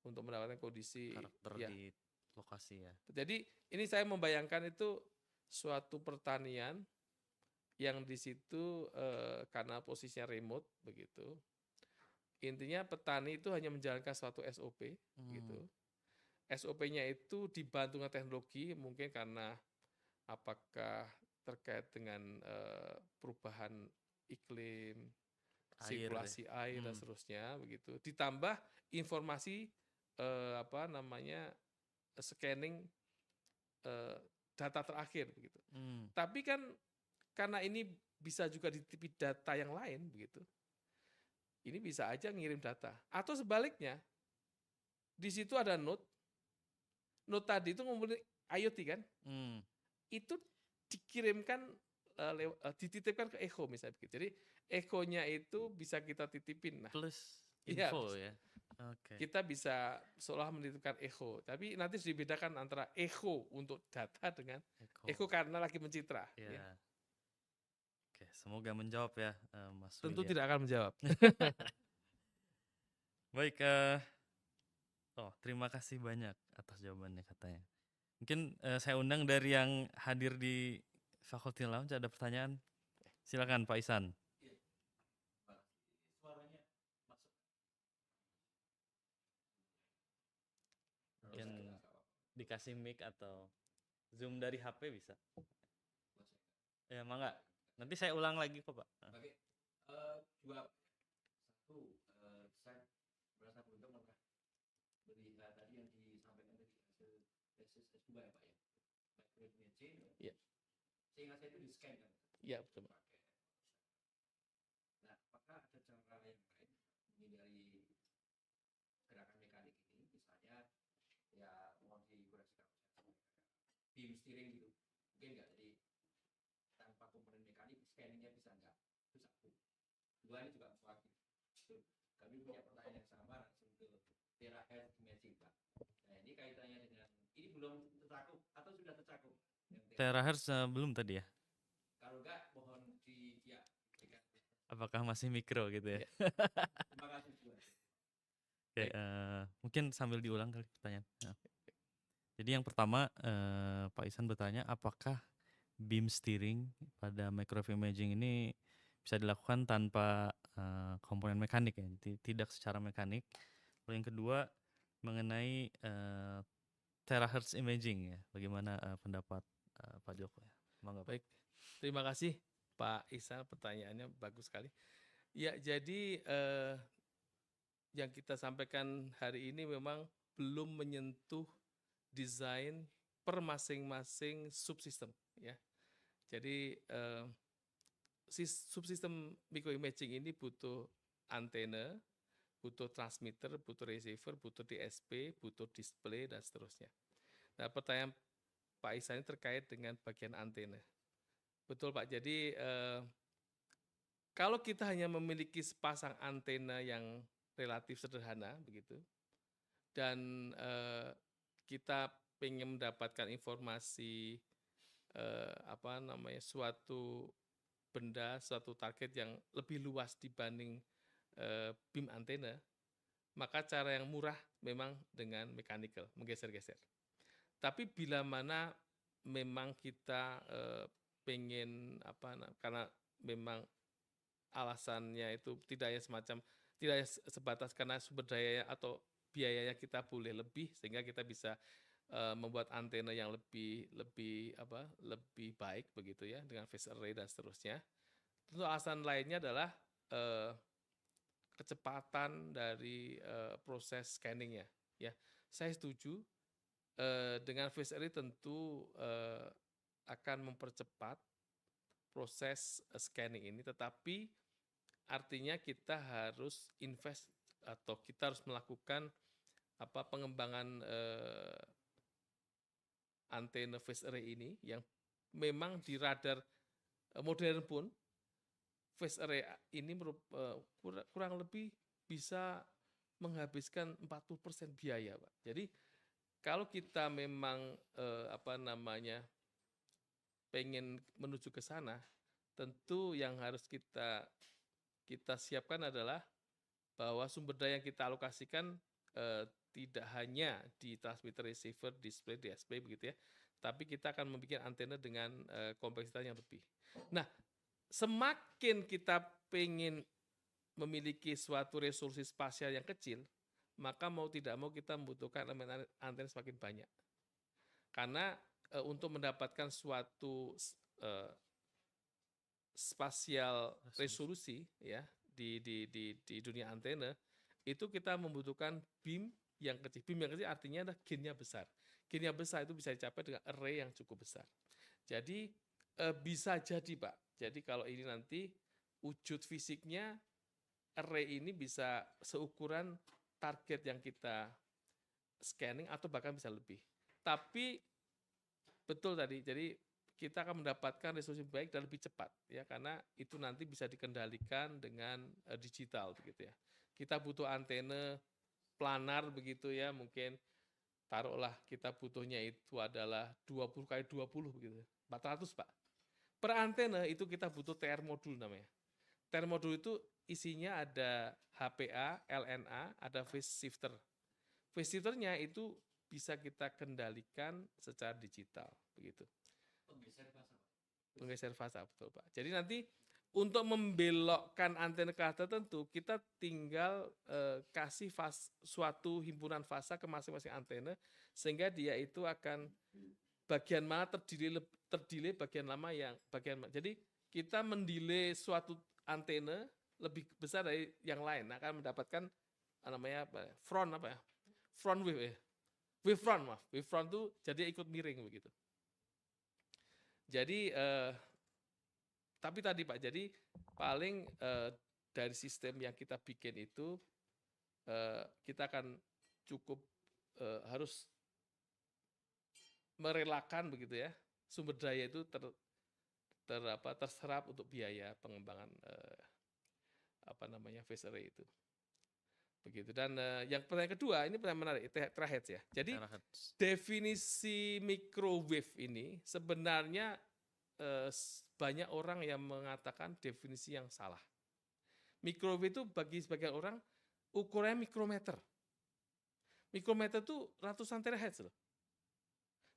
untuk mendapatkan kondisi karakter di lokasi ya. Jadi ini saya membayangkan itu suatu pertanian yang di situ karena posisinya remote begitu. Intinya petani itu hanya menjalankan suatu SOP gitu. SOP-nya itu dibantu dengan teknologi mungkin karena apakah terkait dengan perubahan iklim, sirkulasi air dan seterusnya begitu. Ditambah informasi scanning data terakhir begitu. Tapi kan karena ini bisa juga dititipi data yang lain begitu. ini bisa aja ngirim data. Atau sebaliknya, di situ ada node tadi itu ngumpulin IoT kan, itu dikirimkan, dititipkan ke Echo misalnya begitu. Jadi Echo-nya itu bisa kita titipin. Nah, Plus iya, info ya. Oke. kita bisa seolah menitipkan Echo, tapi nanti harus dibedakan antara Echo untuk data dengan Echo karena lagi mencitra. Ya. Ya. Oke, semoga menjawab ya, Mas Tentu William. tidak akan menjawab. Baik, terima kasih banyak atas jawabannya katanya. Mungkin saya undang dari yang hadir di Faculty Lounge, ada pertanyaan? Silakan Pak Isan. Mungkin dikasih mic atau Zoom dari HP bisa. Ya, mangga. Nanti saya ulang lagi kok, Pak. Oke. Saya merasa beruntung melihat tadi yang disampaikan tadi hasil tesis S2 ya Pak ya. Microimaging. Iya. Sehingga saya itu di scan kan. Iya, betul. Nah, apakah ada cara yang lain menghindari gerakan mekanik ini, misalnya ya mohon dikoreksi kalau beam steering gitu, mungkin nggak, jadi tanpa komponen mekanik scanningnya bisa nggak susah. Dua ini juga mewakili. Kami punya pertanyaan yang sama langsung ke terahertz imaging Pak. Nah ini kaitannya dengan, ini belum tercakup atau sudah tercakup? Terahertz belum tadi ya? Kalau enggak mohon diberikan. Apakah masih mikro gitu ya? Terima kasih Bu. Oke, mungkin sambil diulang kali pertanyaan. Nah. Jadi yang pertama, Pak Isan bertanya apakah beam steering pada microwave imaging ini bisa dilakukan tanpa komponen mekanik ya, tidak secara mekanik. Lalu yang kedua mengenai terahertz imaging ya, bagaimana pendapat Pak Joko ya? Mangga, Pak. Baik, terima kasih Pak Isa, pertanyaannya bagus sekali. Ya, jadi yang kita sampaikan hari ini memang belum menyentuh desain per masing-masing subsistem ya. Jadi subsistem microimaging ini butuh antena, butuh transmitter, butuh receiver, butuh DSP, butuh display dan seterusnya. Nah, pertanyaan Pak Isa ini terkait dengan bagian antena. Betul Pak, jadi kalau kita hanya memiliki sepasang antena yang relatif sederhana begitu, dan kita ingin mendapatkan informasi suatu benda, suatu target yang lebih luas dibanding beam antena, maka cara yang murah memang dengan mechanical, menggeser-geser. Tapi bila mana memang kita pengen karena memang alasannya itu tidak sebatas karena sumber daya atau biayanya kita boleh lebih, sehingga kita bisa membuat antena yang lebih baik begitu ya, dengan phase array dan seterusnya. Tentu alasan lainnya adalah kecepatan dari proses scanningnya ya. Saya setuju dengan phase array tentu akan mempercepat proses scanning ini, tetapi artinya kita harus invest atau kita harus melakukan pengembangan antena phase array ini yang memang di radar modern pun phase array ini kurang lebih bisa menghabiskan 40% biaya, Pak. Jadi kalau kita memang pengen menuju ke sana, tentu yang harus kita siapkan adalah bahwa sumber daya yang kita alokasikan tidak hanya di transmitter, receiver, display, DSP begitu ya, tapi kita akan membuat antena dengan kompleksitas yang lebih. Nah, semakin kita pengen memiliki suatu resolusi spasial yang kecil, maka mau tidak mau kita membutuhkan elemen antena semakin banyak. Karena untuk mendapatkan suatu spasial resolusi ya di dunia antena, itu kita membutuhkan beam yang kecil. Beam yang kecil artinya adalah gain-nya besar. Gain-nya besar itu bisa dicapai dengan array yang cukup besar. Jadi bisa jadi Pak. Jadi kalau ini nanti wujud fisiknya array ini bisa seukuran target yang kita scanning atau bahkan bisa lebih. Tapi betul tadi, jadi kita akan mendapatkan resolusi baik dan lebih cepat ya, karena itu nanti bisa dikendalikan dengan digital begitu ya. Kita butuh antena planar begitu ya, mungkin taruhlah kita butuhnya itu adalah 20 kali 20 begitu. 400, Pak. Per antena itu kita butuh TR modul namanya. TR modul itu isinya ada HPA, LNA, ada phase shifter. Phase shifternya itu bisa kita kendalikan secara digital begitu. Penggeser fasa, betul Pak. Jadi nanti untuk membelokkan antena ke arah tertentu, kita tinggal kasih suatu himpunan fasa ke masing-masing antena, sehingga dia itu akan bagian mana terdelay bagian lama yang bagian. Jadi kita mendelay suatu antena lebih besar dari yang lain, nah, akan mendapatkan namanya apa? Front wave ya. Wave front itu jadi ikut miring begitu. Jadi tapi tadi Pak, jadi paling dari sistem yang kita bikin itu kita akan cukup harus merelakan begitu ya, sumber daya itu terserap untuk biaya pengembangan phase array itu. Begitu. Dan yang pertanyaan kedua, ini pertanyaan menarik, terakhir ya. Jadi definisi microwave ini sebenarnya banyak orang yang mengatakan definisi yang salah. Microwave itu bagi sebagian orang ukurannya mikrometer. Mikrometer itu ratusan terahertz loh.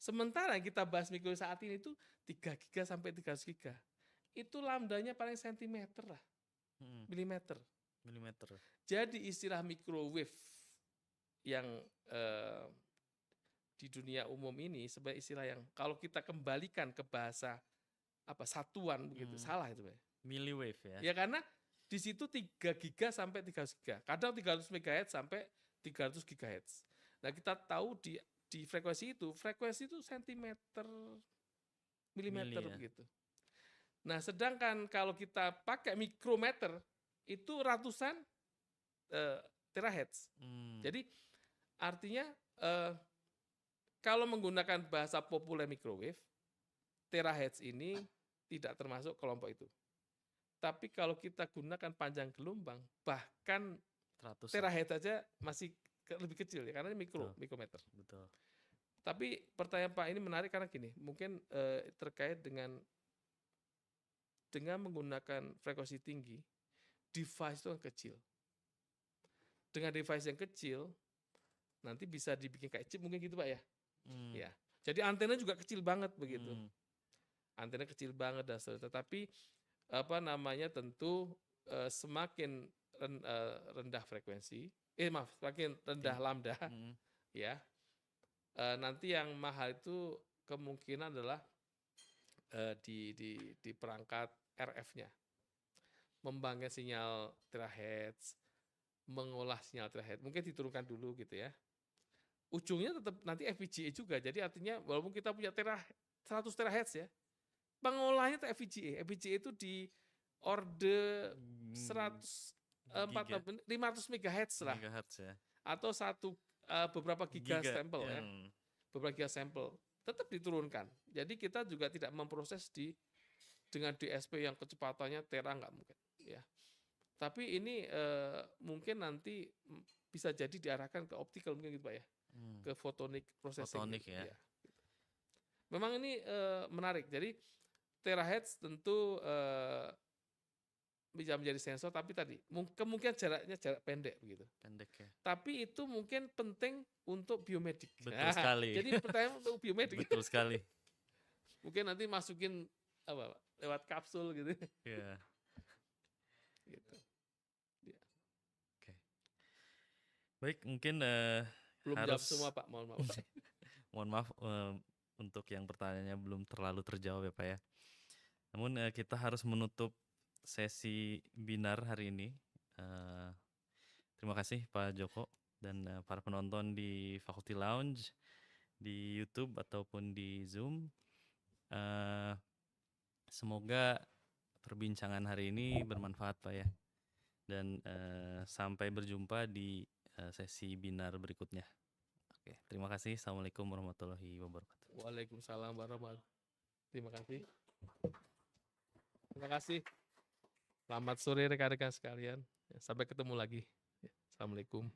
Sementara yang kita bahas microwave saat ini itu 3 giga sampai 300 giga. Itu lambdanya paling sentimeter lah. Milimeter. Jadi istilah microwave yang di dunia umum ini sebagai istilah yang kalau kita kembalikan ke bahasa satuan begitu, salah itu Pak. Milliwave ya. Ya karena di situ 3 giga sampai 300 giga. Kadang 300 MHz sampai 300 GHz. Nah, kita tahu di frekuensi itu sentimeter, milimeter begitu. Nah, sedangkan kalau kita pakai mikrometer itu ratusan terahertz. Jadi artinya kalau menggunakan bahasa populer microwave, terahertz ini tidak termasuk kelompok itu. Tapi kalau kita gunakan panjang gelombang, bahkan terahertz saja masih lebih kecil ya, karena ini mikrometer. Betul. Tapi pertanyaan Pak ini menarik karena gini, mungkin terkait dengan menggunakan frekuensi tinggi, device itu kan kecil. Dengan device yang kecil, nanti bisa dibikin kayak chip mungkin gitu Pak ya. Ya. Jadi antena juga kecil banget begitu. Antena kecil banget dan seterusnya. Tetapi tentu semakin rendah frekuensi, semakin rendah lambda, ya. Nanti yang mahal itu kemungkinan adalah di perangkat RF-nya. Membangun sinyal terahertz, mengolah sinyal terahertz, mungkin diturunkan dulu gitu ya. Ujungnya tetap nanti FPGA juga, jadi artinya walaupun kita punya 100 terahertz ya, pengolahnya itu FPGA. FPGA itu di order 500 MHz lah. Ya. Atau beberapa giga sampel ya. Beberapa giga sampel tetap diturunkan. Jadi kita juga tidak memproses dengan DSP yang kecepatannya tera nggak mungkin ya. Tapi ini mungkin nanti bisa jadi diarahkan ke optical mungkin gitu Pak ya. Ke photonic processing. Photonic gitu, ya. Memang ini menarik. Jadi terahertz tentu bisa menjadi sensor, tapi tadi kemungkinan jaraknya jarak pendek begitu. Pendek ya. Tapi itu mungkin penting untuk biomedik. Betul sekali. Jadi pertanyaan untuk biomedik. Betul sekali. Mungkin nanti masukin lewat kapsul gitu. Iya. Gitu. Ya. Oke. Baik, mungkin belum jawab semua Pak, mohon maaf. Mohon maaf untuk yang pertanyaannya belum terlalu terjawab ya Pak ya. Namun kita harus menutup sesi binar hari ini. Terima kasih Pak Joko dan para penonton di Faculty Lounge, di YouTube ataupun di Zoom. Semoga perbincangan hari ini bermanfaat Pak ya. dan sampai berjumpa di sesi binar berikutnya. Oke, terima kasih. Assalamualaikum warahmatullahi wabarakatuh. Waalaikumsalam warahmatullahi wabarakatuh. Terima kasih. Terima kasih. Selamat sore rekan-rekan sekalian. Sampai ketemu lagi. Assalamualaikum.